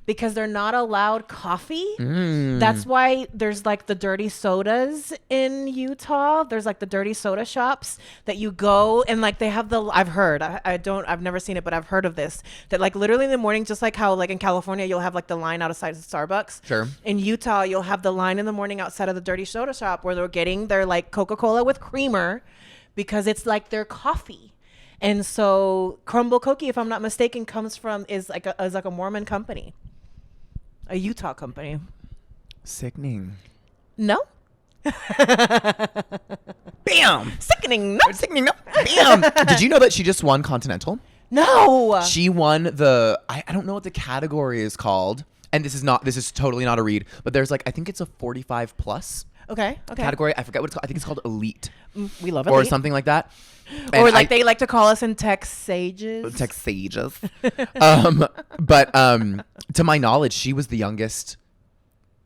Because they're not allowed coffee. That's why there's like the dirty sodas in Utah. There's like the dirty soda shops that you go and like they have the, I've heard, I've never seen it, but I've heard of this. That like literally in the morning, just like how like in California, you'll have like the line outside of Starbucks. Sure. In Utah, you'll have the line in the morning outside of the dirty soda shop where they're getting their like Coca-Cola with creamer because it's like their coffee. And so crumble cookie, if I'm not mistaken, is like a Mormon company. A Utah company. Sickening. No? Bam! Sickening. No. Sickening. No. Bam! Did you know that she just won Continental? No. She won the, I don't know what the category is called. And this is totally not a read, but there's like, I think it's a 45 plus Okay. category. I forget what it's called. I think it's called Elite. We love it. Or something like that. Or And like they like to call us in tech sages. Tech sages. But to my knowledge, she was the youngest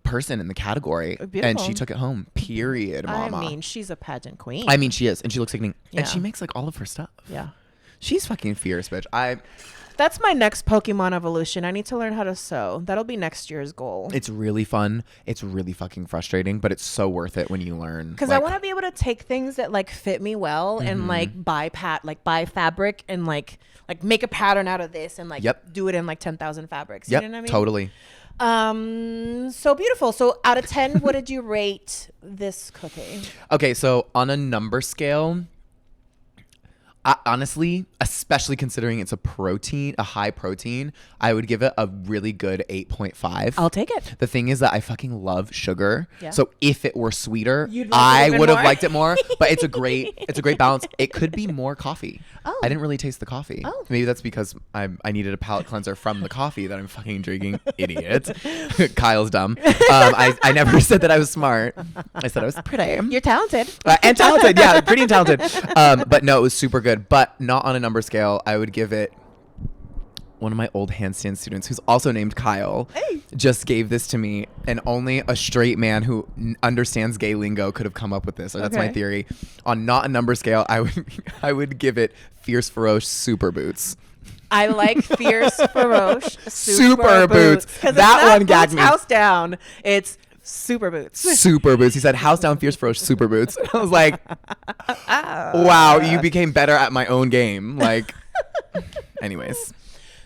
person in the category. Beautiful. And she took it home. Period, mama. I mean, she's a pageant queen. I mean, she is. And she looks sickening. Yeah. And she makes like all of her stuff. Yeah. She's fucking fierce, bitch. That's my next Pokemon evolution. I need to learn how to sew. That'll be next year's goal. It's really fun. It's really fucking frustrating, but it's so worth it when you learn. Because I want to be able to take things that like fit me well and like buy fabric and like make a pattern out of this and like do it in like 10,000 fabrics. You know what I mean? Totally. So beautiful. So out of 10, what did you rate this cookie? Okay, so on a number scale, honestly, especially considering it's a high protein, I would give it a really good 8.5. I'll take it. The thing is that I fucking love sugar. Yeah. So if it were sweeter, You'd like it I even would have more? liked it more. But it's a great balance. It could be more coffee. Oh. I didn't really taste the coffee. Oh. Maybe that's because I needed a palate cleanser from the coffee that I'm fucking drinking. Idiot. Kyle's dumb. I never said that I was smart. I said I was pretty. You're talented. And talented, yeah, pretty and talented. But no, it was super good. But not on a number scale. I would give it. One of my old handstand students, who's also named Kyle, just gave this to me, and only a straight man who understands gay lingo could have come up with this. Or that's my theory. On not a number scale, I would give it Fierce Feroce Super Boots. I like Fierce Feroce Super Boots. That one gagged me. House down. It's Super Boots. Super Boots. He said, House down, Fierce Feroce, Super Boots. I was like, wow, you became better at my own game. Like, anyways.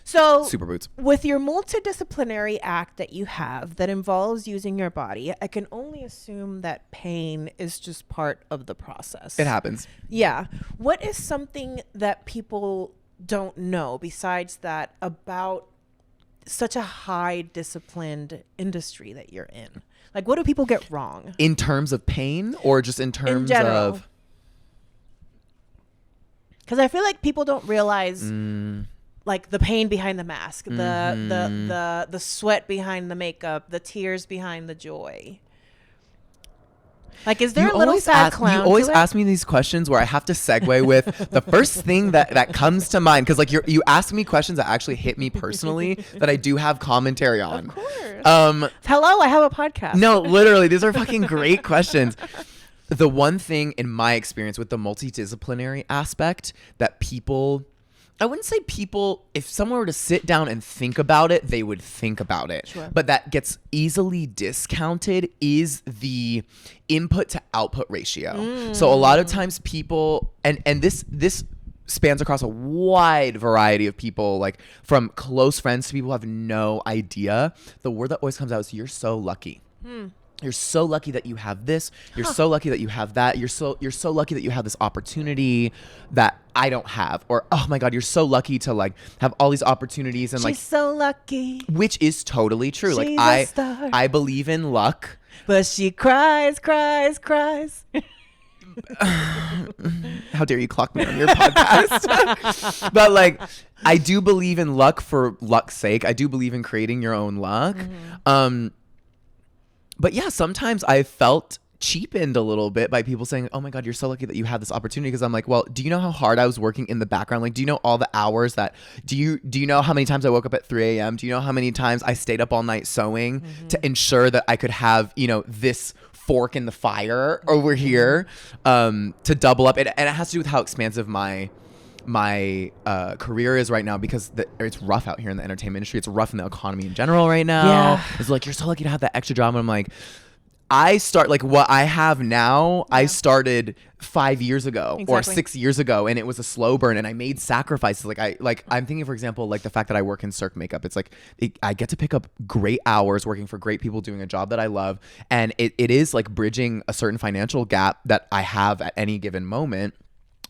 So, Super Boots. With your multidisciplinary act that you have that involves using your body, I can only assume that pain is just part of the process. It happens. Yeah. What is something that people don't know besides that about such a high disciplined industry that you're in? Like, what do people get wrong? In terms of pain or just in terms of? Because I feel like people don't realize like the pain behind the mask, the sweat behind the makeup, the tears behind the joy. Like, is there a little sad clown? You always ask me these questions where I have to segue with the first thing that comes to mind, because like you ask me questions that actually hit me personally that I do have commentary on. Of course. Hello, I have a podcast. No, literally, these are fucking great questions. The one thing in my experience with the multidisciplinary aspect that people, I wouldn't say people, if someone were to sit down and think about it, they would think about it. Sure. But that gets easily discounted is the input to output ratio. So a lot of times people, and this spans across a wide variety of people, like from close friends to people who have no idea. The word that always comes out is you're so lucky. You're so lucky that you have this. You're so lucky that you have that. You're so lucky that you have this opportunity that I don't have. Or, oh my God, you're so lucky to like have all these opportunities and She's so lucky. which is totally true. She's Like a star. I believe in luck. But she cries. How dare you clock me on your podcast? But like, I do believe in luck for luck's sake. I do believe in creating your own luck. But yeah, sometimes I felt cheapened a little bit by people saying, oh my God, you're so lucky that you have this opportunity. Because I'm like, well, do you know how hard I was working in the background? Like, do you know all the hours that, do you know how many times I woke up at 3 a.m.? Do you know how many times I stayed up all night sewing to ensure that I could have, you know, this fork in the fire over here to double up? And it has to do with how expansive my career is right now, because it's rough out here in the entertainment industry. It's rough in the economy in general right now. Yeah. It's like, you're so lucky to have that extra job. And I'm like, like what I have now, I started 5 years ago or 6 years ago, and it was a slow burn, and I made sacrifices. I'm thinking, for example, like the fact that I work in Cirque makeup. It's like I get to pick up great hours working for great people doing a job that I love, and it is like bridging a certain financial gap that I have at any given moment,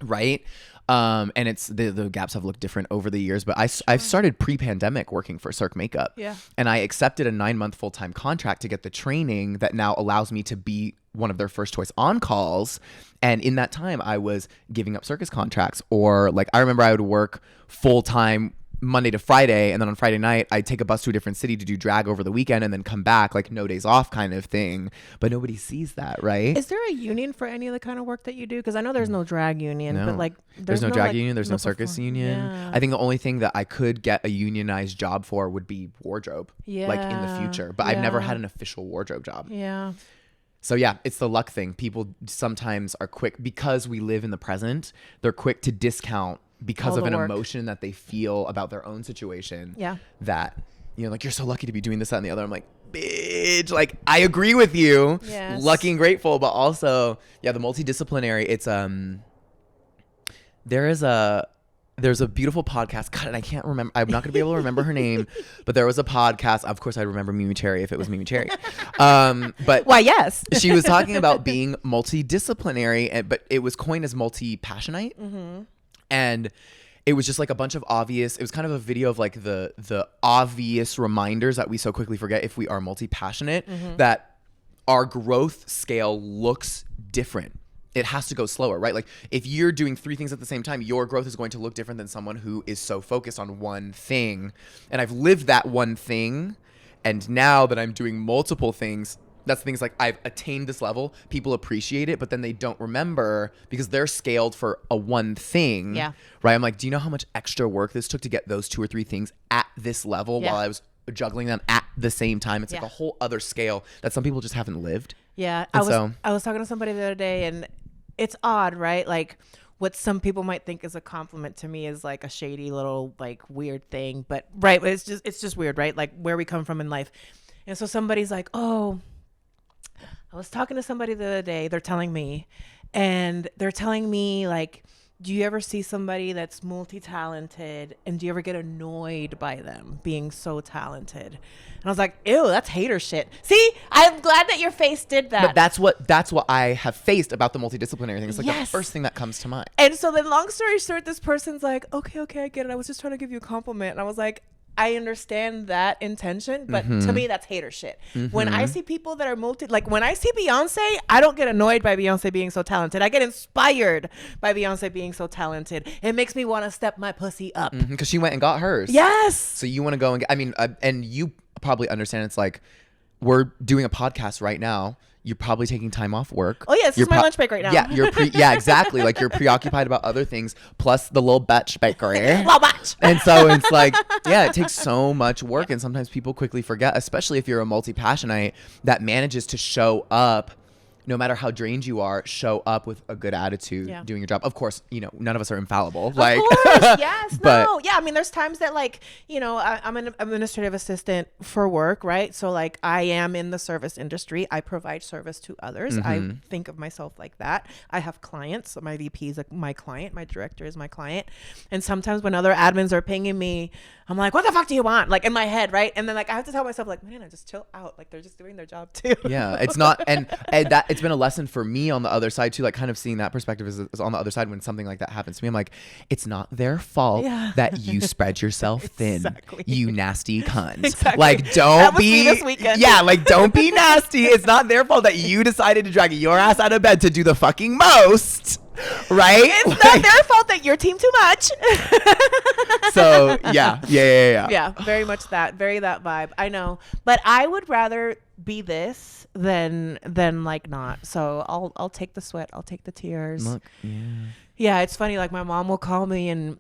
right? And it's the gaps have looked different over the years, but I've started pre-pandemic working for Cirque Makeup. Yeah. And I accepted a 9-month full-time contract to get the training that now allows me to be one of their first choice on-calls. And in that time, I was giving up circus contracts, or like, I remember I would work full-time Monday to Friday, and then on Friday night I'd take a bus to a different city to do drag over the weekend and then come back, like no days off kind of thing. But nobody sees that, right? Is there a union for any of the kind of work that you do? Because I know there's no drag union, No. but like There's no drag like, union. There's no circus union. Yeah. I think the only thing that I could get a unionized job for would be wardrobe, like in the future. But I've never had an official wardrobe job. Yeah. So yeah, it's the luck thing. People sometimes are quick, because we live in the present, they're quick to discount because All of the an work. emotion that they feel about their own situation. Yeah. That, you know, like, you're so lucky to be doing this, that, and the other. I'm like, bitch, like, I agree with you. Yes. Lucky and grateful, but also, yeah, the multidisciplinary, it's, there's a beautiful podcast. God, and I can't remember. I'm not going to be able to remember her name, but there was a podcast. Of course, I'd remember MeMeCherry if it was MeMeCherry. But Why, yes. she was talking about being multidisciplinary, but it was coined as multi-passionate. And it was just like a bunch of obvious, it was kind of a video of like the obvious reminders that we so quickly forget if we are multi-passionate, that our growth scale looks different. It has to go slower, right? Like, if you're doing 3 things at the same time, your growth is going to look different than someone who is so focused on one thing. And I've lived that one thing, and now that I'm doing multiple things, that's the thing, is like, I've attained this level, people appreciate it, but then they don't remember because they're scaled for a one thing. Yeah. Right? I'm like, do you know how much extra work this took to get those 2 or 3 things at this level while I was juggling them at the same time? It's like a whole other scale that some people just haven't lived. Yeah. And I was talking to somebody the other day, and it's odd, right? Like, what some people might think is a compliment to me is like a shady little like weird thing, but right, it's just weird, right? Like where we come from in life. And so somebody's like, oh, I was talking to somebody the other day, they're telling me like, do you ever see somebody that's multi-talented, and do you ever get annoyed by them being so talented? And I was like, ew, that's hater shit. See, I'm glad that your face did that. But that's what I have faced about the multidisciplinary thing. It's like the first thing that comes to mind. And so then, long story short, this person's like, okay, I get it. I was just trying to give you a compliment. And I was like, I understand that intention, but to me, that's hater shit. When I see people that are when I see Beyonce, I don't get annoyed by Beyonce being so talented. I get inspired by Beyonce being so talented. It makes me want to step my pussy up. Because she went and got hers. Yes. So you want to go and get, and you probably understand, it's like, we're doing a podcast right now. You're probably taking time off work. Oh, yeah, this is my lunch break right now. Yeah, exactly. Like, you're preoccupied about other things, plus the little batch bakery. Little batch. And so it's like, yeah, it takes so much work. And sometimes people quickly forget, especially if you're a multi-passionate that manages to show up no matter how drained you are, show up with a good attitude doing your job. Of course, you know, none of us are infallible. Of course, yes. But, no. Yeah, I mean, there's times that, like, you know, I'm an administrative assistant for work, right? So, like, I am in the service industry. I provide service to others. I think of myself like that. I have clients. So my VP is like my client. My director is my client. And sometimes when other admins are pinging me, I'm like, what the fuck do you want? Like, in my head, right? And then, like, I have to tell myself, like, man, I just chill out. Like, they're just doing their job too. Yeah, it's not, and that it's been a lesson for me on the other side too, like kind of seeing that perspective is on the other side when something like that happens to me. I'm like, it's not their fault that you spread yourself thin, you nasty cunt. Exactly. Like, That was me this weekend. Yeah, like, don't be nasty. It's not their fault that you decided to drag your ass out of bed to do the fucking most. Right? It's not their fault that your team too much. So yeah, very much that vibe. I know, but I would rather be this than like not. So I'll take the sweat. I'll take the tears. Look, yeah. It's funny. Like, my mom will call me and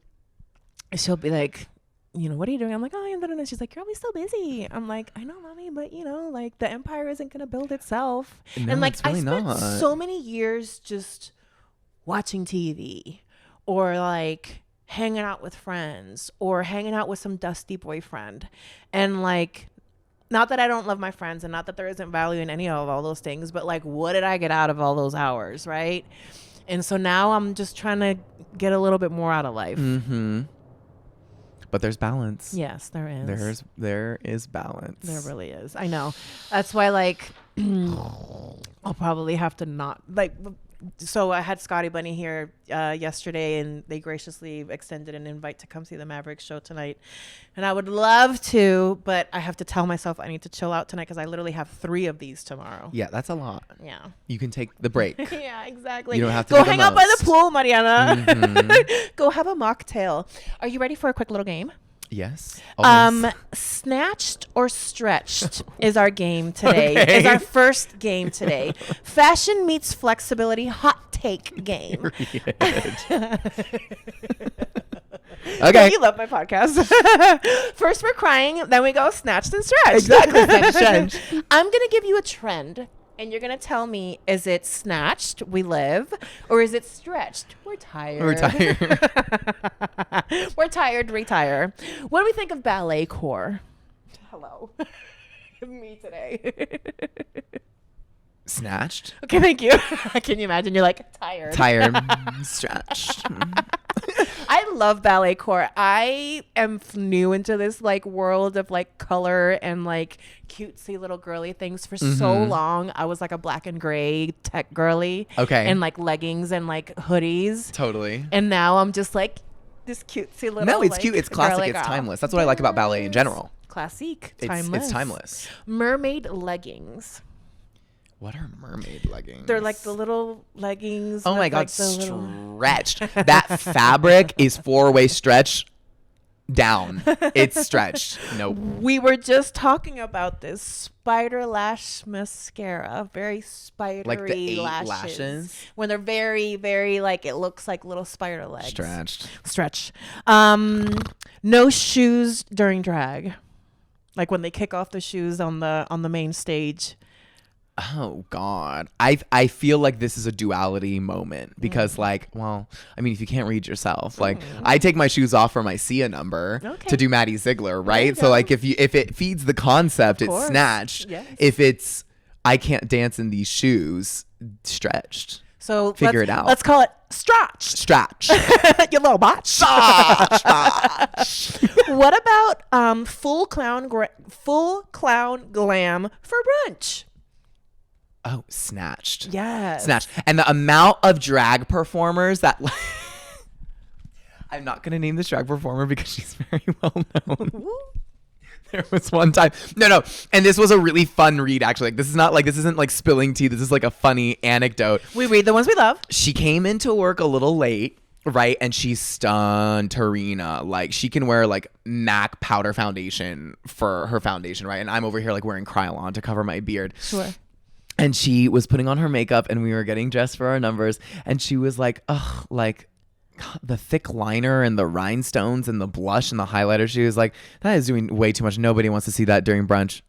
she'll be like, you know, what are you doing? I'm like, oh, I'm done. She's like, you're always so busy. I'm like, I know, mommy, but you know, like, the empire isn't gonna build itself. No, and like, it's really I spent not. so many years just watching TV or like hanging out with friends or hanging out with some dusty boyfriend. And like, not that I don't love my friends and not that there isn't value in any of all those things, but like, what did I get out of all those hours, right? And so now I'm just trying to get a little bit more out of life. But there's balance. Yes, there is. There is balance. There really is. I know. That's why, like, I'll probably have to not, like, so I had Scotty Bunny here yesterday, and they graciously extended an invite to come see the Mavericks show tonight. And I would love to, but I have to tell myself I need to chill out tonight because I literally have 3 of these tomorrow. Yeah, that's a lot. Yeah. You can take the break. Yeah, exactly. You don't have to go do the hang out by the most. pool, Mariana. Go have a mocktail. Are you ready for a quick little game? Yes. Always. Snatched or stretched is our game today. Okay. Is our first game today. Fashion meets flexibility hot take game. Okay. You love my podcast. First we're crying, then we go snatched and stretched. Exactly. Snatched. I'm gonna give you a trend. And you're going to tell me, is it snatched, we live, or is it stretched, we're tired? We're tired. We're tired, retire. What do we think of ballet core? Hello. Me today. Snatched. Okay, thank you. Can you imagine? You're like, tired. Tired. Stretched. I love ballet core. I am new into this like world of like color and like cutesy little girly things for so long. I was like a black and gray tech girly. Okay. And like leggings and like hoodies. Totally. And now I'm just like this cutesy little. No, it's like, cute. It's classic. girly It's girl. timeless. That's what I like about ballet in general. Classic. It's timeless. Mermaid leggings. What are mermaid leggings? They're like the little leggings. Oh my with, God, like, the little- stretched. That fabric is 4-way stretch down. It's stretched. Nope. We were just talking about this spider lash mascara, very spidery Like the 8 lashes. lashes? When they're very, very like it looks like little spider legs. Stretched. No shoes during drag, like when they kick off the shoes on the main stage. Oh God. I feel like this is a duality moment because like, well, I mean, if you can't read yourself, like I take my shoes off for my Sia number to do Maddie Ziegler, right? So like if it feeds the concept, it's course. snatched. Yes. If it's I can't dance in these shoes, stretched. So Figure it out. Let's call it stretch. Stretch. You little botch. Stretch. What about full clown glam for brunch? Oh, snatched. Yes. Snatched. And the amount of drag performers that I'm not going to name this drag performer because she's very well known. There was one time. No. And this was a really fun read, actually. Like, this isn't like spilling tea. This is like a funny anecdote. We read the ones we love. She came into work a little late, right? And she's stunned Tarina. Like, she can wear like MAC powder foundation for her foundation, right? And I'm over here like wearing Krylon to cover my beard. Sure. And she was putting on her makeup and we were getting dressed for our numbers. And she was like, ugh, like the thick liner and the rhinestones and the blush and the highlighter. She was like, that is doing way too much. Nobody wants to see that during brunch.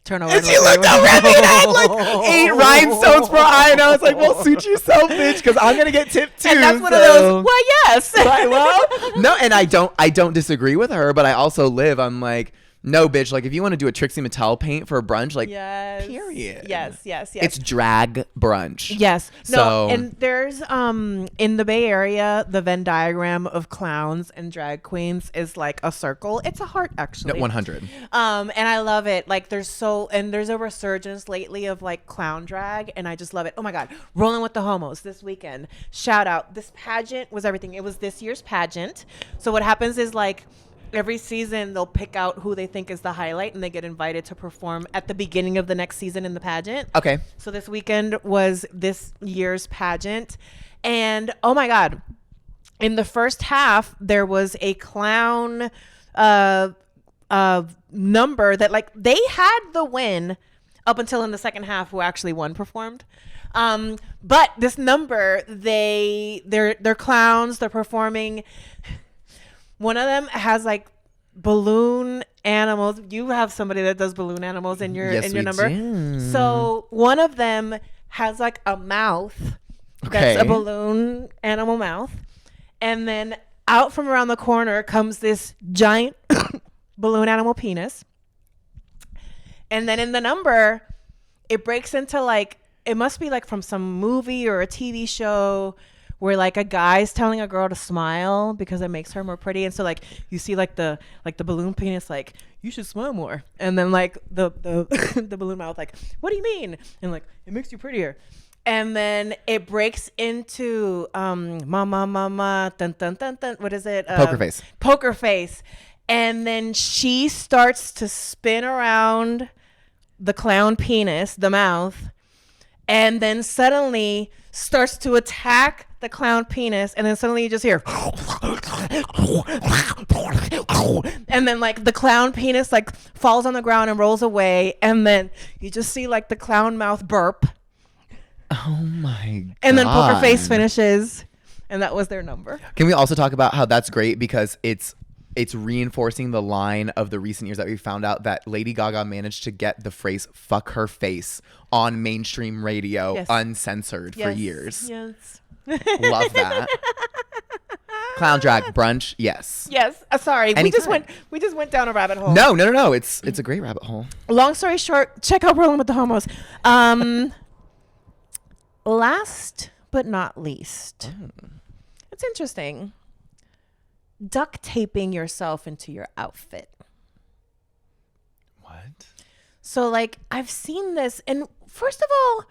turn over. And she looked over at me and I had like 8 rhinestones per eye. And I was like, well, suit yourself, bitch, because I'm going to get tipped too. And that's one of those, well, yes. Right, well, no, and I don't disagree with her, but I also I'm like, no, bitch, like if you want to do a Trixie Mattel paint for a brunch, like, period. Yes. It's drag brunch. Yes. No, So, and there's in the Bay Area, the Venn diagram of clowns and drag queens is like a circle. It's a heart, actually. no, 100. And I love it. Like there's a resurgence lately of like clown drag, and I just love it. Oh my God, Rolling with the Homos this weekend. Shout out. This pageant was everything. It was this year's pageant. So what happens is like every season they'll pick out who they think is the highlight, and they get invited to perform at the beginning of the next season in the pageant. Okay. So this weekend was this year's pageant, and oh my God, in the first half there was a clown number that like they had the win up until in the second half who actually won performed. But this number, they're clowns, they're performing. One of them has like balloon animals. You have somebody that does balloon animals in your number. Do. So one of them has like a mouth that's a balloon animal mouth. And then out from around the corner comes this giant balloon animal penis. And then in the number, it breaks into like, it must be like from some movie or a TV show where like a guy's telling a girl to smile because it makes her more pretty. And so like you see like the balloon penis like, you should smile more. And then like the the balloon mouth like, what do you mean? And like, it makes you prettier. And then it breaks into mama dun dun dun dun. What is it? Poker face. And then she starts to spin around the clown penis, the mouth, and then suddenly starts to attack the clown penis, and then suddenly you just hear and then like the clown penis like falls on the ground and rolls away, and then you just see like the clown mouth burp. Oh my God. And then Poker Face finishes, and that was their number. Can we also talk about how that's great because it's reinforcing the line of the recent years that we found out that Lady Gaga managed to get the phrase "fuck her face" on mainstream radio uncensored for years. Yes. Love that. Clown drag brunch, yes. Yes. Sorry, Anytime. we just went down a rabbit hole. No. It's a great rabbit hole. Long story short, check out Rolling with the Homos. Last but not least, it's interesting. Duct taping yourself into your outfit. What? So like I've seen this, and first of all,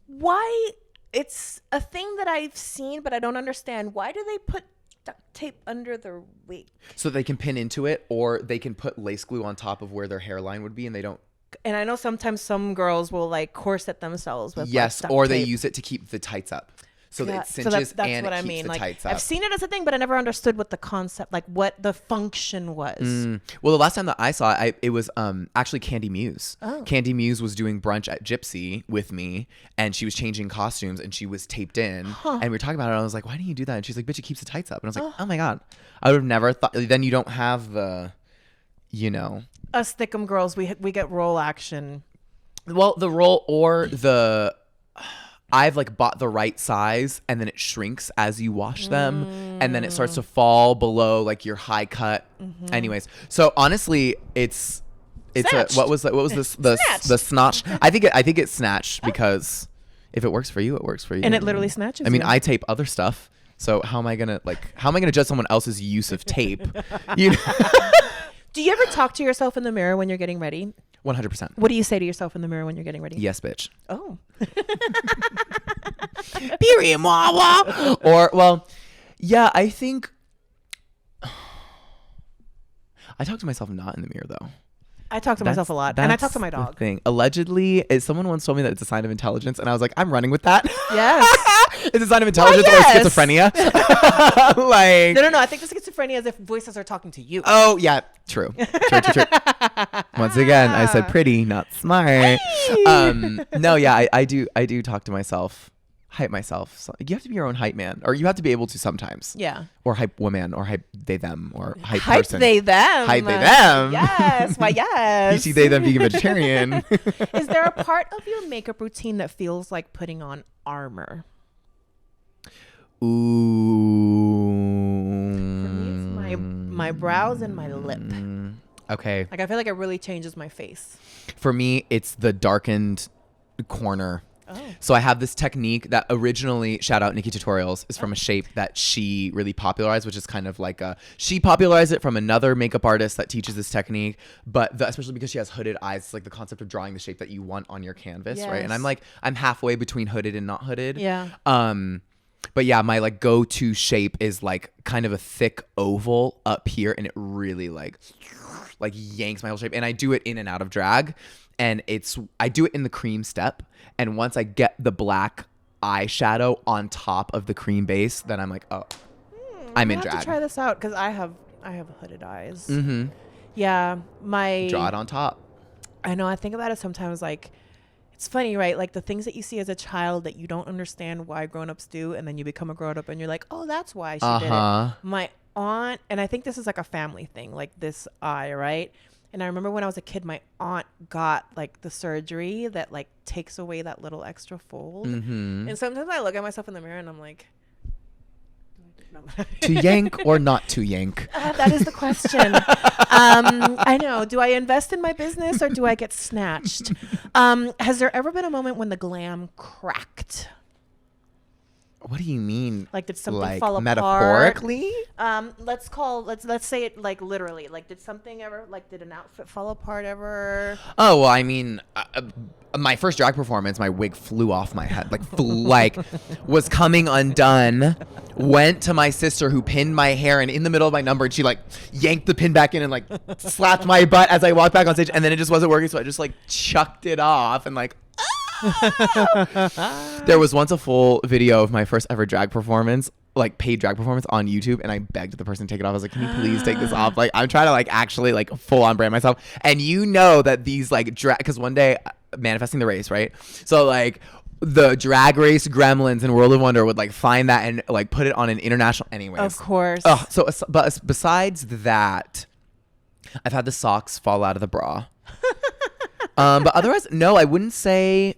why? It's a thing that I've seen, but I don't understand. Why do they put duct tape under their wig? So they can pin into it, or they can put lace glue on top of where their hairline would be, and they don't. And I know sometimes some girls will like corset themselves with yes, like, or duct they tape. use it to keep the tights up. So that it so cinches that's and what it I keeps mean. the Like tights up. I've seen it as a thing, but I never understood what the concept, like what the function was. Well, the last time that I saw it, it was actually Candy Muse. Oh. Candy Muse was doing brunch at Gypsy with me, and she was changing costumes, and she was taped in. And we were talking about it, and I was like, why do you do that? And she's like, bitch, it keeps the tights up. And I was like, oh my God. I would have never thought. Then you don't have the, Us thickum girls, we get roll action. Well, the roll or the... I've like bought the right size, and then it shrinks as you wash them, and then it starts to fall below like your high cut. Anyways, so honestly, it's Snatched. What was the snatch? I think it's snatched because if it works for you, it works for you. And it literally snatches. I mean, you. I tape other stuff, so how am I gonna judge someone else's use of tape? You know? Do you ever talk to yourself in the mirror when you're getting ready? 100%. What do you say to yourself in the mirror when you're getting ready? Yes, bitch. Oh. Period, mama. Or, well, yeah, I think I talk to myself not in the mirror, though. I talk to myself a lot, and I talk to my dog. Thing. Allegedly, someone once told me that it's a sign of intelligence, and I was like, I'm running with that. Yes. It's a sign of intelligence or schizophrenia. Like, No. I think the schizophrenia is if voices are talking to you. oh yeah, true. Once again, I said pretty, not smart. No, yeah, I do talk to myself hype myself. So you have to be your own hype man, or you have to be able to sometimes. Yeah. Or hype woman, or hype they them, or hype Hype person. they them. Hype they them. Yes. Why, yes. You see they them vegan vegetarian. Is there a part of your makeup routine that feels like putting on armor? Ooh. For me, it's my brows and my lip. Okay. Like I feel like it really changes my face. For me, it's the darkened corner. Oh. So I have this technique that originally, shout out Nikki Tutorials, is from a shape that she really popularized, which is kind of like she popularized it from another makeup artist that teaches this technique, but especially because she has hooded eyes, it's like the concept of drawing the shape that you want on your canvas, right? And I'm halfway between hooded and not hooded. Yeah. But yeah, my like go-to shape is like kind of a thick oval up here, and it really like yanks my whole shape. And I do it in and out of drag, and I do it in the cream step. And once I get the black eyeshadow on top of the cream base, then I'm like, oh, I'm in drag. I have to try this out because I have hooded eyes. Mm-hmm. Yeah, draw it on top. I know. I think about it sometimes. Like, it's funny, right? Like the things that you see as a child that you don't understand why grown-ups do, and then you become a grown-up and you're like, oh, that's why she did it. My aunt, and I think this is like a family thing, like this eye, right? And I remember when I was a kid, my aunt got like the surgery that like takes away that little extra fold. Mm-hmm. And sometimes I look at myself in the mirror and I'm like, to yank or not to yank? That is the question. I know. Do I invest in my business or do I get snatched? Has there ever been a moment when the glam cracked? What do you mean? Like, did something like fall apart? Metaphorically? Let's say it like literally. Like, did something ever, like, did an outfit fall apart ever? Oh, well, I mean, my first drag performance, my wig flew off my head, like was coming undone. Went to my sister who pinned my hair, and in the middle of my number, and she like yanked the pin back in and like slapped my butt as I walked back on stage, and then it just wasn't working, so I just like chucked it off and like. There was once a full video of my first ever drag performance, like paid drag performance on YouTube, and I begged the person to take it off. I was like, can you please take this off? Like, I'm trying to like actually like full on brand myself. And you know that these like drag, because one day manifesting the race, right? So like the Drag Race gremlins in World of Wonder would like find that and like put it on an international anyways. Of course. But besides that, I've had the socks fall out of the bra. But otherwise, no, I wouldn't say.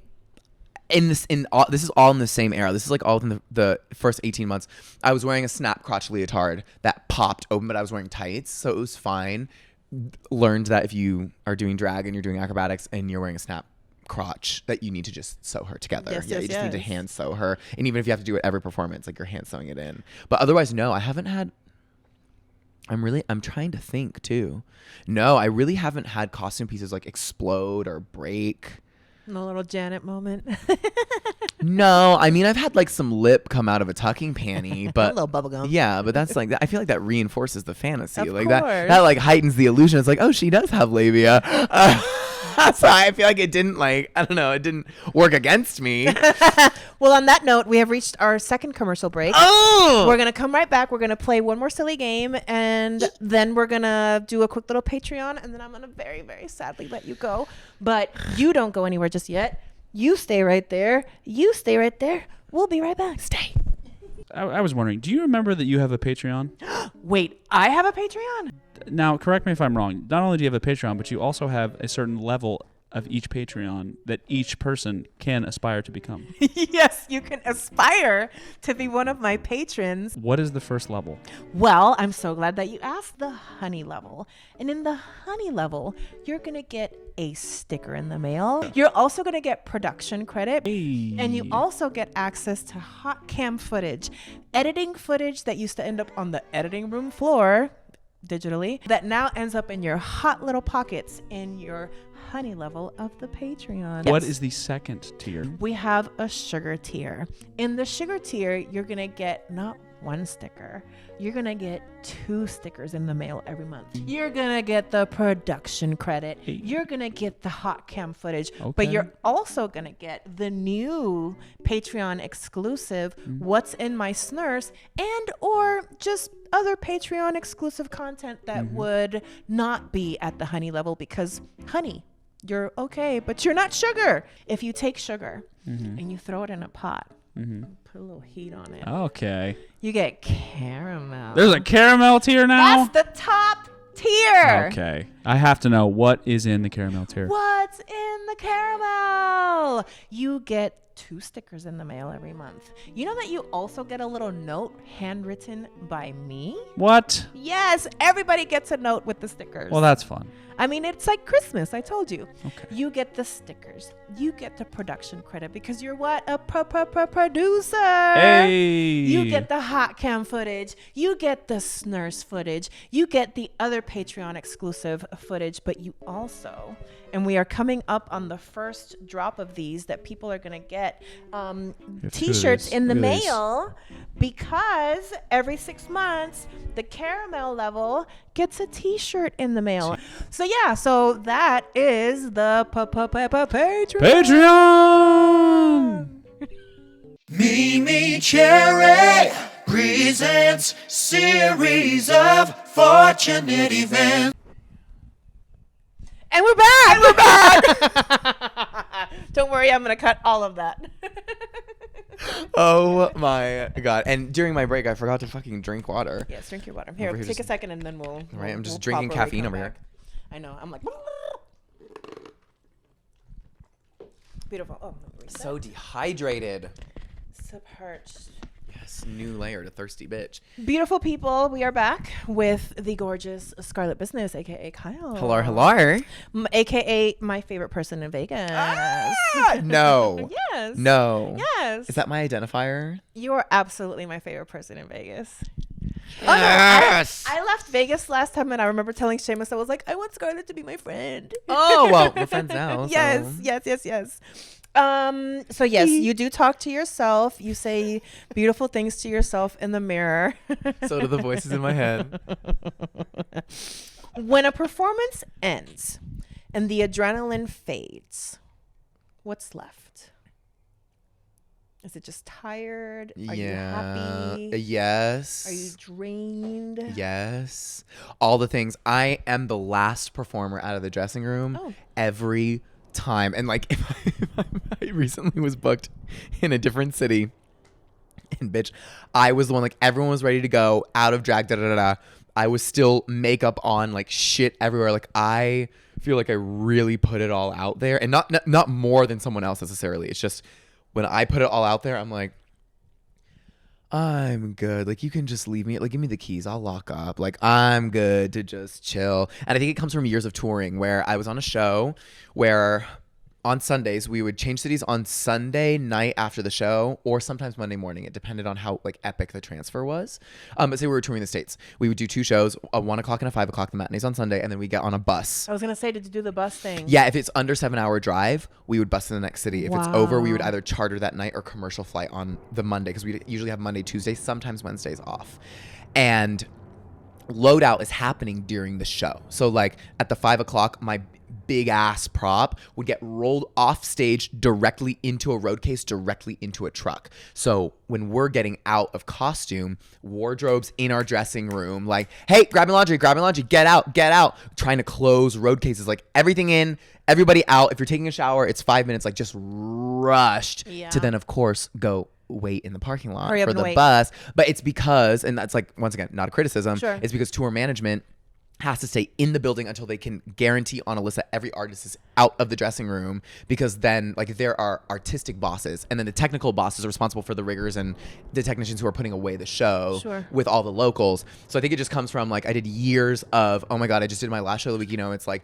This is all in the same era. This is like all within the first 18 months. I was wearing a snap crotch leotard that popped open, but I was wearing tights, so it was fine. Learned that if you are doing drag and you're doing acrobatics and you're wearing a snap crotch, that you need to just sew her together. Yes, you just need to hand sew her. And even if you have to do it every performance, like you're hand sewing it in. But otherwise, no, I haven't had. I'm trying to think too. No, I really haven't had costume pieces like explode or break. No little Janet moment. No, I mean, I've had like some lip come out of a tucking panty, but a little bubblegum. Yeah, but that's like, I feel like that reinforces the fantasy. Of like course. that like heightens the illusion. It's like, oh, she does have labia. So I feel like it didn't it didn't work against me. Well, on that note, we have reached our second commercial break. Oh! We're going to come right back. We're going to play one more silly game, and then we're going to do a quick little Patreon, and then I'm going to very, very sadly let you go. But you don't go anywhere just yet. You stay right there. You stay right there. We'll be right back. Stay. I was wondering, do you remember that you have a Patreon? Wait, I have a Patreon? Now, correct me if I'm wrong. Not only do you have a Patreon, but you also have a certain level of each Patreon that each person can aspire to become. Yes, you can aspire to be one of my patrons. What is the first level? Well, I'm so glad that you asked. The honey level. And in the honey level, you're going to get a sticker in the mail. You're also going to get production credit. Hey. And you also get access to hot cam footage, editing footage that used to end up on the editing room floor digitally that now ends up in your hot little pockets in your honey level of the Patreon. What Yes. is the second tier? We have a sugar tier. In the sugar tier, you're going to get not one sticker. You're going to get 2 stickers in the mail every month. You're going to get the production credit. Hey. You're going to get the hot cam footage. Okay. But you're also going to get the new Patreon exclusive What's in My Snurse and or just other Patreon exclusive content that would not be at the honey level because honey, you're okay, but you're not sugar. If you take sugar and you throw it in a pot Put a little heat on it. Okay. You get caramel. There's a caramel tier now? That's the top tier. Okay. I have to know what is in the caramel tier. What's in the caramel? You get 2 stickers in the mail every month. You know that you also get a little note handwritten by me? What? Yes, everybody gets a note with the stickers. Well, that's fun. I mean, it's like Christmas. I told you. Okay. You get the stickers. You get the production credit because you're what? A producer. Hey. You get the hot cam footage. You get the snurse footage. You get the other Patreon exclusive footage. But you also, and we are coming up on the first drop of these that people are going to get t-shirts in the mail because every 6 months, the caramel level gets a t-shirt in the mail. So yeah, so that is the Patreon. MeMeCherry presents series of fortunate events. And we're back. Don't worry, I'm going to cut all of that. Oh my god! And during my break, I forgot to fucking drink water. Yes, drink your water. Here, Over here take just- a second and then we'll. Right, I'm just we'll drinking properly caffeine come over here. back. I know. I'm like. Beautiful. Oh, So dehydrated. so parched. Yes, new layer to thirsty bitch. Beautiful people, we are back with the gorgeous Scarlett Business, aka Kyle. Hello. AKA my favorite person in Vegas. No. Yes. No. Yes. Is that my identifier? You are absolutely my favorite person in Vegas. Yes. I left Vegas last time and I remember telling Seamus, I was like, I want Scarlett to be my friend. Oh, well, we're friends now. So. Yes. So yes, you do talk to yourself. You say beautiful things to yourself in the mirror. So do the voices in my head. When a performance ends and the adrenaline fades, what's left? Is it just tired? Are you happy? Yes. Are you drained? Yes. All the things. I am the last performer out of the dressing room every time. And like if I recently was booked in a different city, and bitch, I was the one, like, everyone was ready to go out of drag, I was still makeup on, like, shit everywhere. Like, I feel like I really put it all out there, and not more than someone else necessarily. It's just when I put it all out there, I'm like, I'm good. Like, you can just leave me. Like, give me the keys. I'll lock up. Like, I'm good to just chill. And I think it comes from years of touring where I was on a show where on Sundays we would change cities on Sunday night after the show, or sometimes Monday morning. It depended on how like epic the transfer was. But say we were touring the States, we would do 2 shows, a 1 o'clock and a 5 o'clock, the matinees on Sunday, and then we get on a bus. I was gonna say, did you do the bus thing? Yeah, if it's under 7-hour drive, we would bus to the next city. If it's over, we would either charter that night or commercial flight on the Monday, because we usually have Monday, Tuesday, sometimes Wednesdays off. And loadout is happening during the show. So like at the 5 o'clock, my big ass prop would get rolled off stage directly into a road case, directly into a truck. So when we're getting out of costume, wardrobes in our dressing room, like, hey, grab me laundry, get out, trying to close road cases, like everything in, everybody out. If you're taking a shower, it's 5 minutes, like just rushed to then, of course, go wait in the parking lot for the bus. But it's because, and that's like, once again, not a criticism, it's because tour management has to stay in the building until they can guarantee on a list that every artist is out of the dressing room, because then like there are artistic bosses and then the technical bosses are responsible for the riggers and the technicians who are putting away the show with all the locals. So I think it just comes from like, I did years of, oh my God, I just did my last show of the week. You know, it's like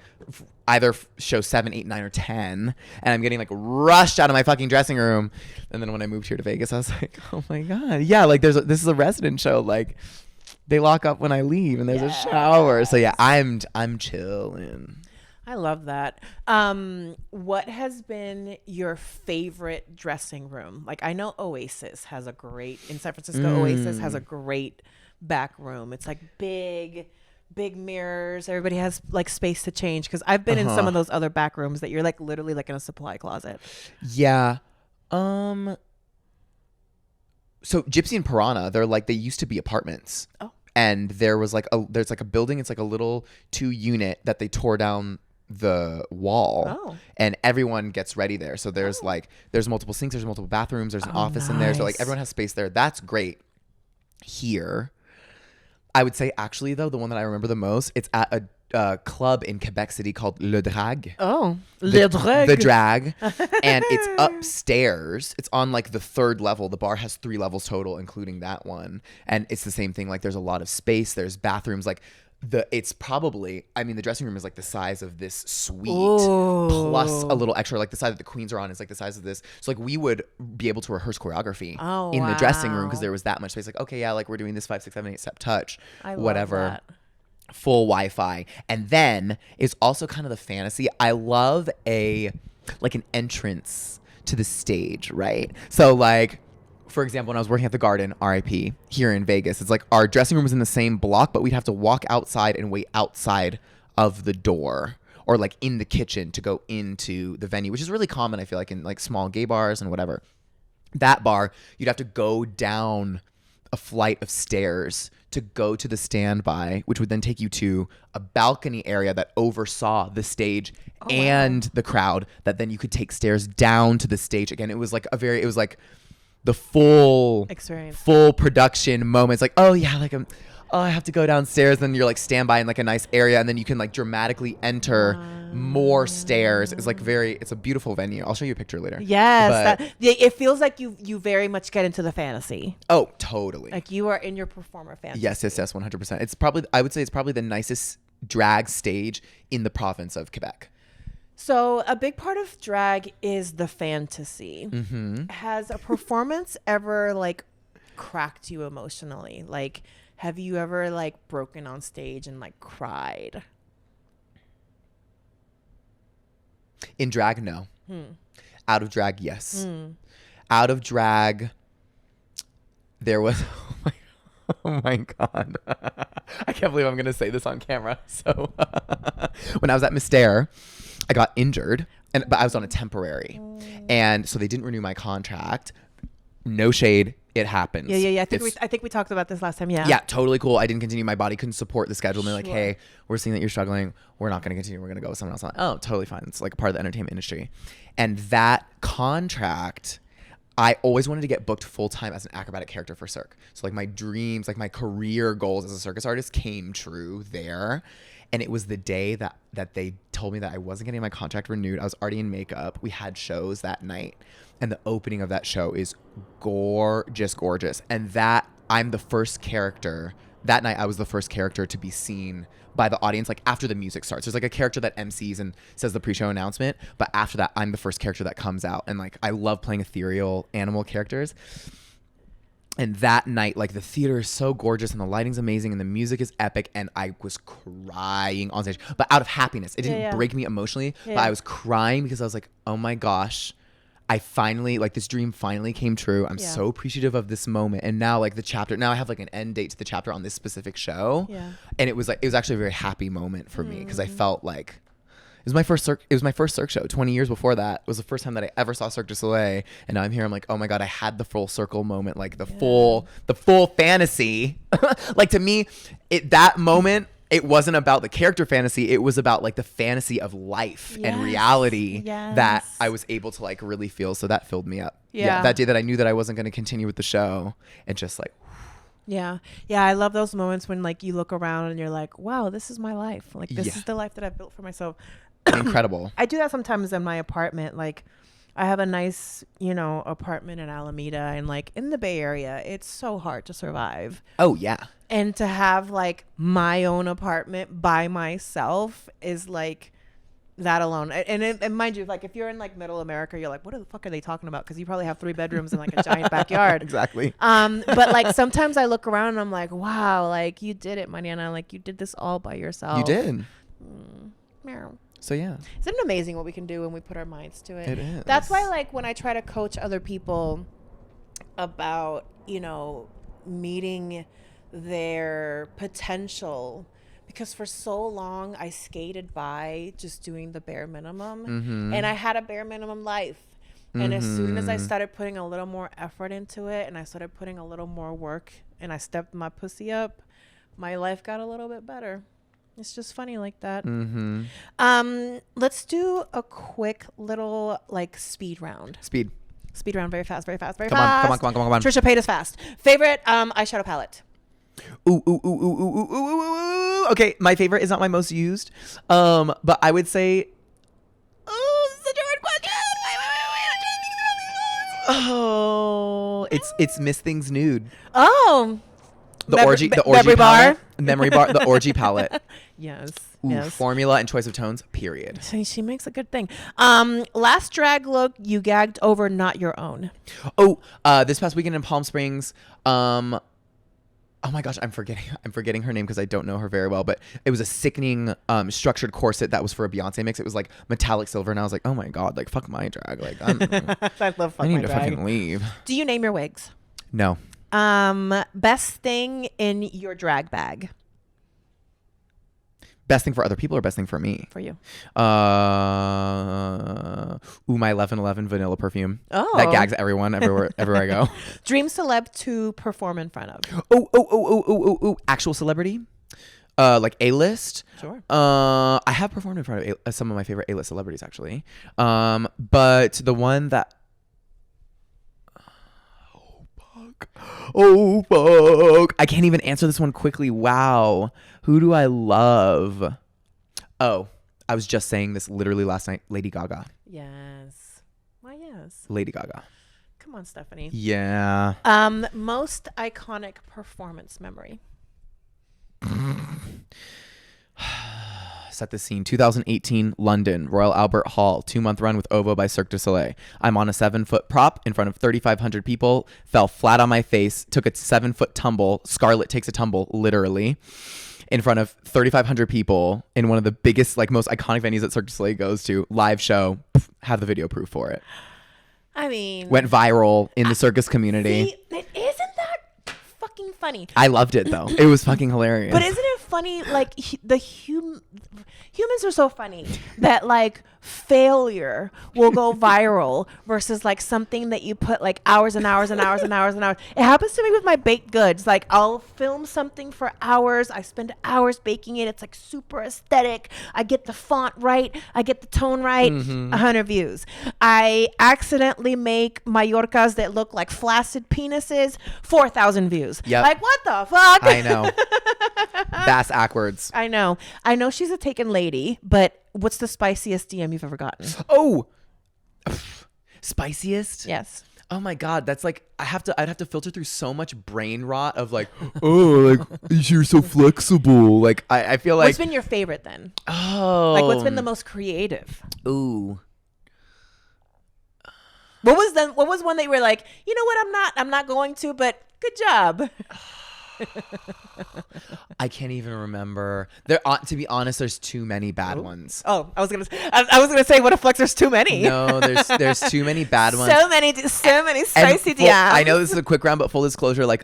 either show 7, 8, 9, or 10. And I'm getting like rushed out of my fucking dressing room. And then when I moved here to Vegas, I was like, oh my God. Yeah. Like this is a resident show. Like, they lock up when I leave and there's a shower. So yeah, I'm chilling. I love that. What has been your favorite dressing room? Like, I know Oasis has a great, in San Francisco, Oasis has a great back room. It's like big mirrors. Everybody has like space to change. Cause I've been in some of those other back rooms that you're like literally like in a supply closet. Yeah. So Gypsy and Piranha, they used to be apartments. Oh. And there's like a building, it's like a little 2-unit that they tore down the wall. Oh. And everyone gets ready there. So there's there's multiple sinks, there's multiple bathrooms, there's an office in there. So like everyone has space there. That's great. Here, I would say actually though, the one that I remember the most, it's at a club in Quebec City called Le Drag. Oh, Le Drag. The Drag. And it's upstairs. It's on like the 3rd level. The bar has 3 levels total, including that one. And it's the same thing. Like there's a lot of space. There's bathrooms. Like it's probably, I mean, the dressing room is like the size of this suite. Ooh. Plus a little extra, like the side that the queens are on is like the size of this. So like we would be able to rehearse choreography in the dressing room because there was that much space. Like, okay, yeah, like we're doing this 5, 6, 7, 8 step touch, whatever. Love that. Full Wi-Fi. And then it's also kind of the fantasy. I love an entrance to the stage, right? So like, for example, when I was working at the Garden, RIP, here in Vegas, it's like our dressing room was in the same block, but we'd have to walk outside and wait outside of the door or like in the kitchen to go into the venue, which is really common, I feel like, in like small gay bars and whatever. That bar, you'd have to go down a flight of stairs to go to the standby, which would then take you to a balcony area that oversaw the stage and the crowd, that then you could take stairs down to the stage again. It was like the full experience, full production moment. It's like, oh yeah, like I have to go downstairs, then you're like standby in like a nice area, and then you can like dramatically enter more stairs. It's like it's a beautiful venue. I'll show you a picture later. Yes, it feels like you very much get into the fantasy. Oh, totally. Like you are in your performer fantasy. Yes, 100%. I would say it's probably the nicest drag stage in the province of Quebec. So a big part of drag is the fantasy. Mm-hmm. Has a performance ever like cracked you emotionally? Like, have you ever like broken on stage and like cried? In drag, no. Out of drag, yes. Out of drag, there was... Oh my God. I can't believe I'm going to say this on camera. So when I was at Mystère, I got injured, but I was on a temporary. And so they didn't renew my contract. No shade. It happens. Yeah. I think we talked about this last time. Yeah. Yeah, totally cool. I didn't continue. My body couldn't support the schedule. And they're like, hey, we're seeing that you're struggling. We're not going to continue. We're going to go with someone else. I'm like, oh, totally fine. It's like a part of the entertainment industry. And that contract, I always wanted to get booked full time as an acrobatic character for Cirque. So like my dreams, like my career goals as a circus artist came true there. And it was the day that they told me that I wasn't getting my contract renewed. I was already in makeup. We had shows that night. And the opening of that show is gorgeous. And that I'm the first character. That night I was the first character to be seen by the audience, like after the music starts. There's like a character that MCs and says the pre-show announcement, but after that I'm the first character that comes out. And like I love playing ethereal animal characters. And that night, like the theater is so gorgeous and the lighting's amazing and the music is epic, and I was crying on stage, but out of happiness. It didn't break me emotionally, but I was crying because I was like, oh my gosh, I finally, like this dream finally came true. I'm so appreciative of this moment. And now like the chapter, now I have like an end date to the chapter on this specific show. Yeah. And it was actually a very happy moment for me because I felt like it was my first Cirque show. 20 years before that was the first time that I ever saw Cirque du Soleil. And now I'm here. I'm like, oh my God, I had the full circle moment, like the full fantasy. Like to me, that moment, it wasn't about the character fantasy. It was about like the fantasy of life and reality that I was able to like really feel. So that filled me up. Yeah. That day that I knew that I wasn't going to continue with the show, and just like, yeah. I love those moments when like you look around and you're like, wow, this is my life. Like this is the life that I've built for myself. Incredible. I do that sometimes in my apartment. Like I have a nice, apartment in Alameda, and like in the Bay Area, it's so hard to survive. Oh yeah. And to have like my own apartment by myself is like that alone. And mind you, like if you're in like middle America, you're like, what the fuck are they talking about? Because you probably have 3 bedrooms and like a giant backyard. Exactly. But like sometimes I look around and I'm like, wow, like you did it, Mariana. Like you did this all by yourself. You did. Meow. So yeah. Isn't it amazing what we can do when we put our minds to it? It is. That's why like when I try to coach other people about, meeting their potential, because for so long I skated by just doing the bare minimum, and I had a bare minimum life. And as soon as I started putting a little more effort into it, and I started putting a little more work, and I stepped my pussy up, my life got a little bit better. It's just funny like that. Mm-hmm. Let's do a quick little like speed round. Speed. Speed round, very fast, very fast, very Come fast. on. Trisha Paytas fast. Favorite eyeshadow palette. Ooh. Okay, my favorite is not my most used. But I would say. Oh, such a hard question. Oh, it's Miss Things Nude. Oh. The orgy memory palette. Memory bar. The orgy palette. Yes. Ooh, yes. Formula and choice of tones. Period. She makes a good thing. Last drag look you gagged over, not your own. Oh, this past weekend in Palm Springs. Oh my gosh, I'm forgetting her name because I don't know her very well. But it was a sickening structured corset that was for a Beyonce mix. It was like metallic silver, and I was like, oh my god, like fuck my drag. Like I love. I need to fucking leave. Do you name your wigs? No. Best thing in your drag bag. Best thing for other people or best thing for me? For you. My 1111 vanilla perfume. Oh. That gags everyone everywhere I go. Dream celeb to perform in front of. Oh. Actual celebrity? Like A-list? Sure. I have performed in front of some of my favorite A-list celebrities actually. But the one that Oh fuck. I can't even answer this one quickly. Wow. Who do I love? Oh, I was just saying this literally last night. Lady Gaga. Yes. Why yes. Lady Gaga. Come on, Stephanie. Yeah. Most iconic performance memory. Set the scene. 2018 London, Royal Albert Hall, 2-month run with OVO by Cirque du Soleil. I'm on a 7-foot prop in front of 3,500 people, fell flat on my face, took a 7-foot tumble. Scarlett takes a tumble, literally, in front of 3,500 people in one of the biggest, like most iconic venues that Cirque du Soleil goes to. Live show, have the video proof for it. I mean, went viral in the circus community. See, isn't that fucking funny? I loved it though. It was fucking hilarious. But isn't it funny? Like humans are so funny that like failure will go viral versus like something that you put like hours and hours and hours and hours and hours. It happens to me with my baked goods. Like I'll film something for hours. I spend hours baking it. It's like super aesthetic. I get the font right. I get the tone right. 100 views. I accidentally make Mallorcas that look like flaccid penises. 4,000 views. Yep. Like what the fuck? I know. Bass backwards. I know she's a taken lady, but what's the spiciest DM you've ever gotten? Oh, spiciest? Yes. Oh my God, that's like I'd have to filter through so much brain rot of like, oh, like you're so flexible. Like I feel like what's been your favorite then? Oh, like what's been the most creative? Ooh. What was one that you were like, you know what, I'm not going to, but good job. I can't even remember. To be honest, there's too many bad ones. Oh, I was gonna say, what a flex? There's too many. No, there's too many bad ones. So many spicy DMs. I know this is a quick round, but full disclosure, like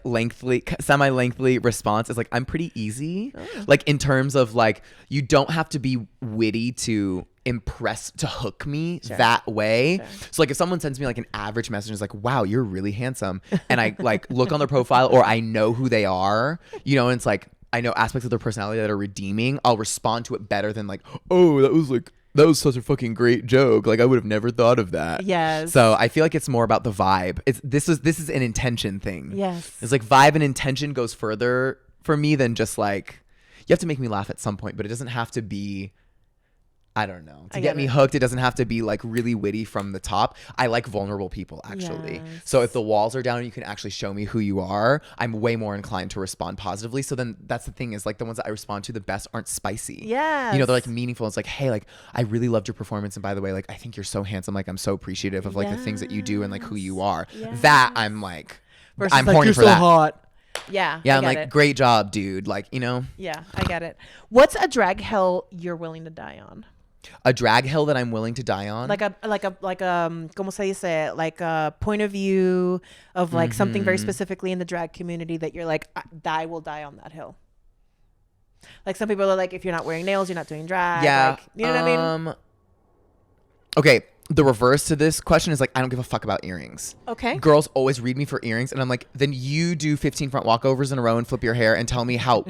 semi-lengthy response is like I'm pretty easy. Like in terms of like you don't have to be witty to impress to hook me that way. So like if someone sends me like an average message and is like, wow, you're really handsome, and I like look on their profile or I know who they are, you know, and it's like I know aspects of their personality that are redeeming, I'll respond to it better than like, oh, that was such a fucking great joke, like I would have never thought of that. Yes. So I feel like it's more about the vibe. This is an intention thing. Yes. It's like vibe and intention goes further for me than just like you have to make me laugh at some point, but it doesn't have to be, I don't know. To get me hooked, it doesn't have to be like really witty from the top. I like vulnerable people actually. Yes. So if the walls are down and you can actually show me who you are, I'm way more inclined to respond positively. So then that's the thing is like the ones that I respond to the best aren't spicy. Yeah. You know, they're like meaningful. It's like, hey, like I really loved your performance. And by the way, like I think you're so handsome. Like I'm so appreciative of like the things that you do and like who you are. Yes. That I'm like, versus I'm like, horny you're for so that. hot. Yeah. Yeah. I'm like, great job, dude. Like, you know. Yeah, I get it. What's a drag hell you're willing to die on? A drag hill that I'm willing to die on, like a como se dice, like a point of view of like something very specifically in the drag community that you're like, I will die on that hill. Like some people are like, if you're not wearing nails, you're not doing drag. Yeah, like, you know what I mean. Okay, the reverse to this question is like, I don't give a fuck about earrings. Okay. Girls always read me for earrings, and I'm like, then you do 15 front walkovers in a row and flip your hair and tell me how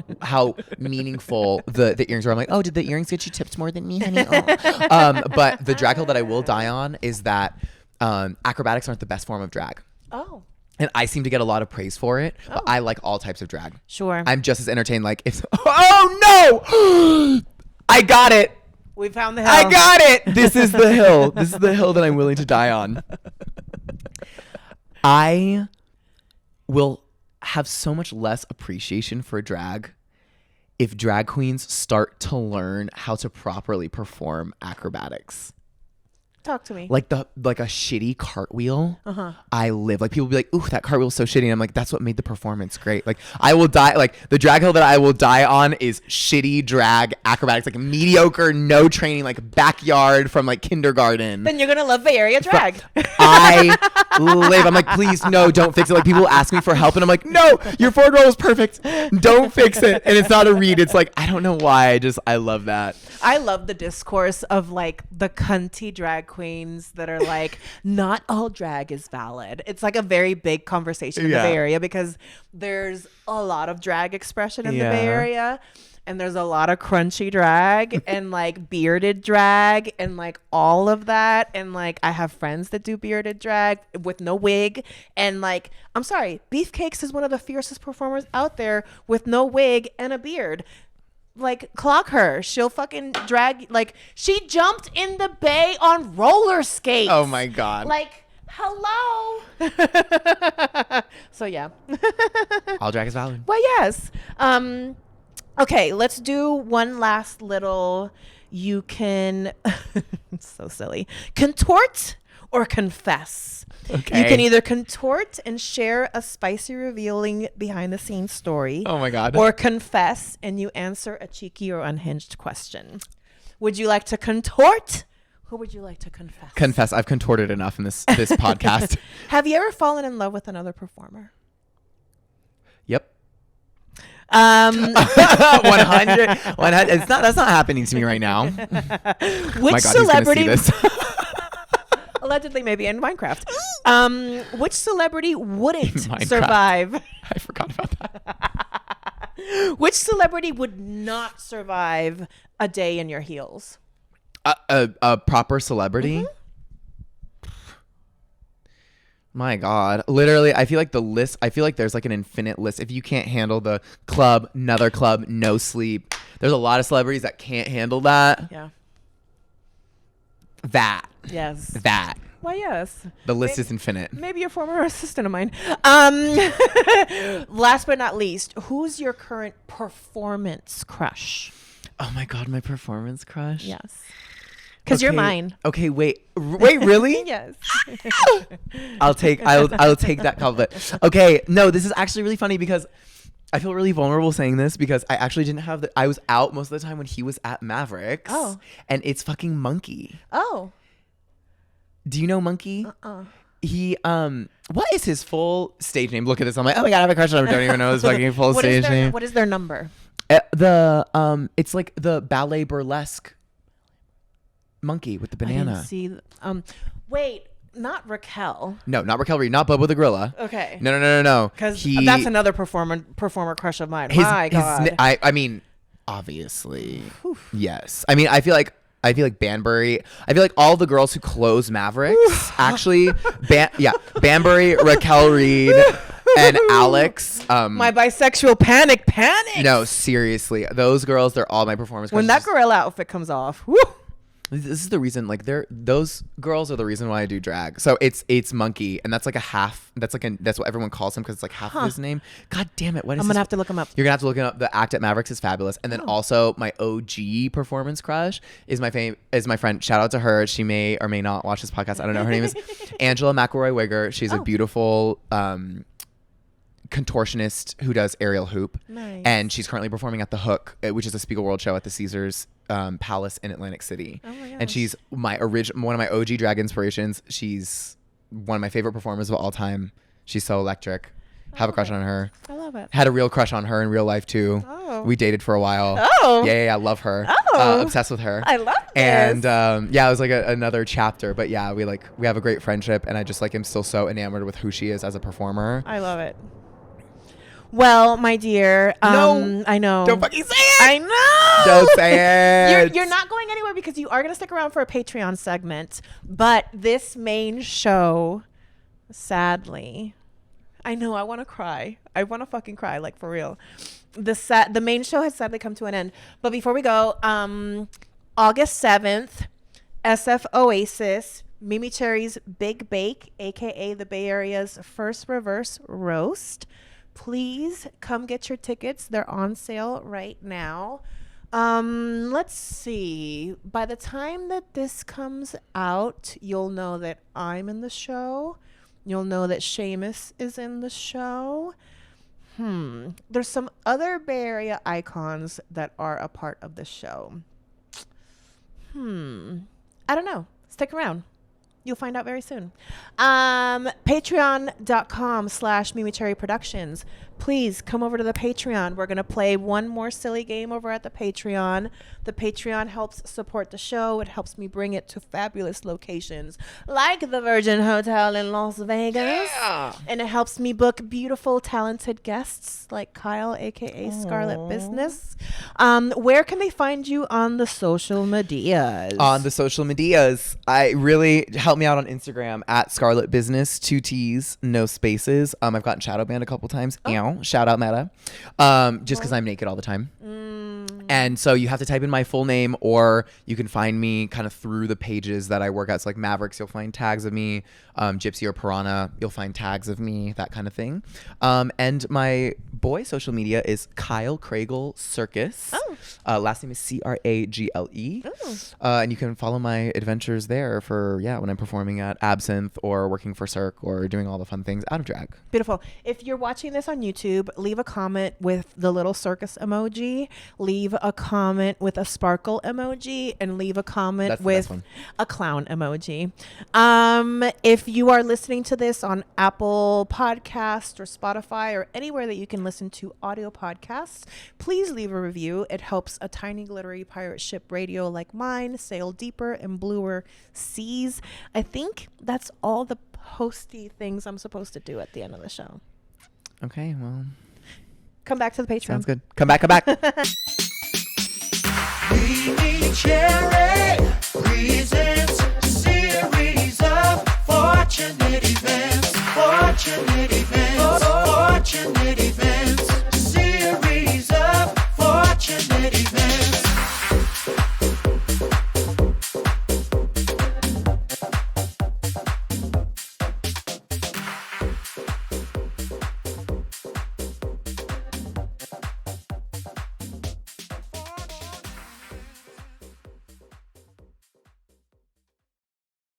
meaningful the earrings are. I'm like, oh, did the earrings get you tipped more than me, honey? Oh. But the drag hill that I will die on is that acrobatics aren't the best form of drag. Oh. And I seem to get a lot of praise for it, but I like all types of drag. Sure. I'm just as entertained. Like, if oh no, I got it. We found the hill. I got it. This is the hill. This is the hill that I'm willing to die on. I will have so much less appreciation for drag if drag queens start to learn how to properly perform acrobatics. Talk to me. Like a shitty cartwheel. I live. Like, people be like, ooh, that cartwheel's so shitty. And I'm like, that's what made the performance great. Like, I will die. Like, the drag hill that I will die on is shitty drag acrobatics. Like, mediocre, no training, like backyard from like kindergarten. Then you're going to love Bay Area drag. I live. I'm like, please, no, don't fix it. Like, people ask me for help and I'm like, no, your forward roll is perfect. Don't fix it. And it's not a read. It's like, I don't know why. I love that. I love the discourse of like the cunty drag queens that are like, not all drag is valid. It's like a very big conversation in the Bay Area because there's a lot of drag expression in the Bay Area, and there's a lot of crunchy drag and like bearded drag and like all of that. And like, I have friends that do bearded drag with no wig, and like, I'm sorry, Beefcakes is one of the fiercest performers out there with no wig and a beard. Like, clock her. She'll fucking drag. Like, she jumped in the bay on roller skates. Oh my God. Like, hello. So yeah. All drag is valid. Well, yes. Okay, let's do one last little. You can. It's so silly. Contort or confess. Okay. You can either contort and share a spicy, revealing behind-the-scenes story. Oh my God. Or confess and you answer a cheeky or unhinged question. Would you like to contort? Who would you like to confess? Confess. I've contorted enough in this podcast. Have you ever fallen in love with another performer? Yep. 100. 100. That's not happening to me right now. Which My God, celebrity? He's gonna see this. Allegedly, maybe in Minecraft. Which celebrity wouldn't Minecraft. survive? I forgot about that. Which celebrity would not survive a day in your heels? A proper celebrity? My God. Literally, I feel like there's like an infinite list. If you can't handle the club, another club, no sleep. There's a lot of celebrities that can't handle that. Yeah. That. Why, yes. The list is infinite. Maybe a former assistant of mine. Last but not least, who's your current performance crush? Oh my God, my performance crush? Yes. Because you're mine. Okay, wait, really? Yes. I'll take that compliment. Okay, no, this is actually really funny because I feel really vulnerable saying this because I actually didn't have I was out most of the time when he was at Mavericks. Oh. And it's fucking Monkey. Oh. Do you know Monkey? He what is his full stage name? Look at this. I'm like, oh my God, I have a crush on him. I don't even know his fucking full stage name. What is their number? It's like the ballet burlesque monkey with the banana. I didn't see. Wait, not Raquel. No, not Raquel Reed. Not Bubba the Gorilla. Okay. No. Because that's another performer crush of mine. My God. I mean, obviously, yes. I mean, I feel like Banbury. I feel like all the girls who close Mavericks actually. Banbury, Raquel Reed, and Alex. My bisexual panic. No, seriously, those girls. They're all my performers. When that gorilla outfit comes off. Woo! This is the reason, like, those girls are the reason why I do drag. So it's Monkey, and that's like a half. That's what everyone calls him because it's like half of his name. God damn it! What is? I'm gonna have to look him up. You're gonna have to look him up. The act at Mavericks is fabulous, and then also my OG performance crush is my friend. Shout out to her. She may or may not watch this podcast. I don't know. Her name is Angela McElroy Wigger. She's a beautiful contortionist who does aerial hoop. Nice. And she's currently performing at the Hook, which is a Spiegel World show at the Caesars Palace in Atlantic City. Oh my gosh. And she's one of my OG drag inspirations. She's one of my favorite performers of all time. She's so electric. Have a crush on her. I love it. Had a real crush on her in real life too. Oh. We dated for a while. Oh. Yeah, I love her. Obsessed with her. I love this. And yeah, it was like another chapter. But yeah, we have a great friendship, and I just like am still so enamored with who she is as a performer. I love it. Well, my dear, No. I know. Don't fucking say it. I know. Don't say it. You're not going anywhere because you are going to stick around for a Patreon segment. But this main show, sadly, I know I want to cry. I want to fucking cry, like for real. The main show has sadly come to an end. But before we go, August 7th, SF Oasis, MeMeCherry's Big Bake, aka the Bay Area's first reverse roast. Please come get your tickets. They're on sale right now. Let's see. By the time that this comes out, you'll know that I'm in the show. You'll know that Seamus is in the show. There's some other Bay Area icons that are a part of the show. I don't know. Stick around. You'll find out very soon. Patreon.com/MeMeCherry Productions. Please come over to the Patreon. We're going to play one more silly game over at the Patreon. The Patreon helps support the show. It helps me bring it to fabulous locations like the Virgin Hotel in Las Vegas. Yeah. And it helps me book beautiful, talented guests like Kyle, a.k.a. Scarlett Business. Where can they find you on the social medias? On the social medias, help me out on Instagram at Scarlett Business, 2 T's, no spaces. I've gotten shadow banned a couple times. Shout out Meta. Just because I'm naked all the time. And so you have to type in my full name, or you can find me kind of through the pages that I work at. So like Mavericks, you'll find tags of me. Gypsy or Piranha, you'll find tags of me, that kind of thing. And my boy social media is Kyle Craigle Circus. Last name is Cragle. And you can follow my adventures there for, when I'm performing at Absinthe or working for Cirque or doing all the fun things out of drag. Beautiful. If you're watching this on YouTube, leave a comment with the little circus emoji, leave a comment with a sparkle emoji, and leave a comment with a clown emoji. If you are listening to this on Apple Podcasts or Spotify or anywhere that you can listen to audio podcasts, please leave a review. It helps a tiny glittery pirate ship radio like mine sail deeper and bluer seas. I think that's all the hosty things I'm supposed to do at the end of the show. Okay, well. Come back to the Patreon. Sounds good. Come back.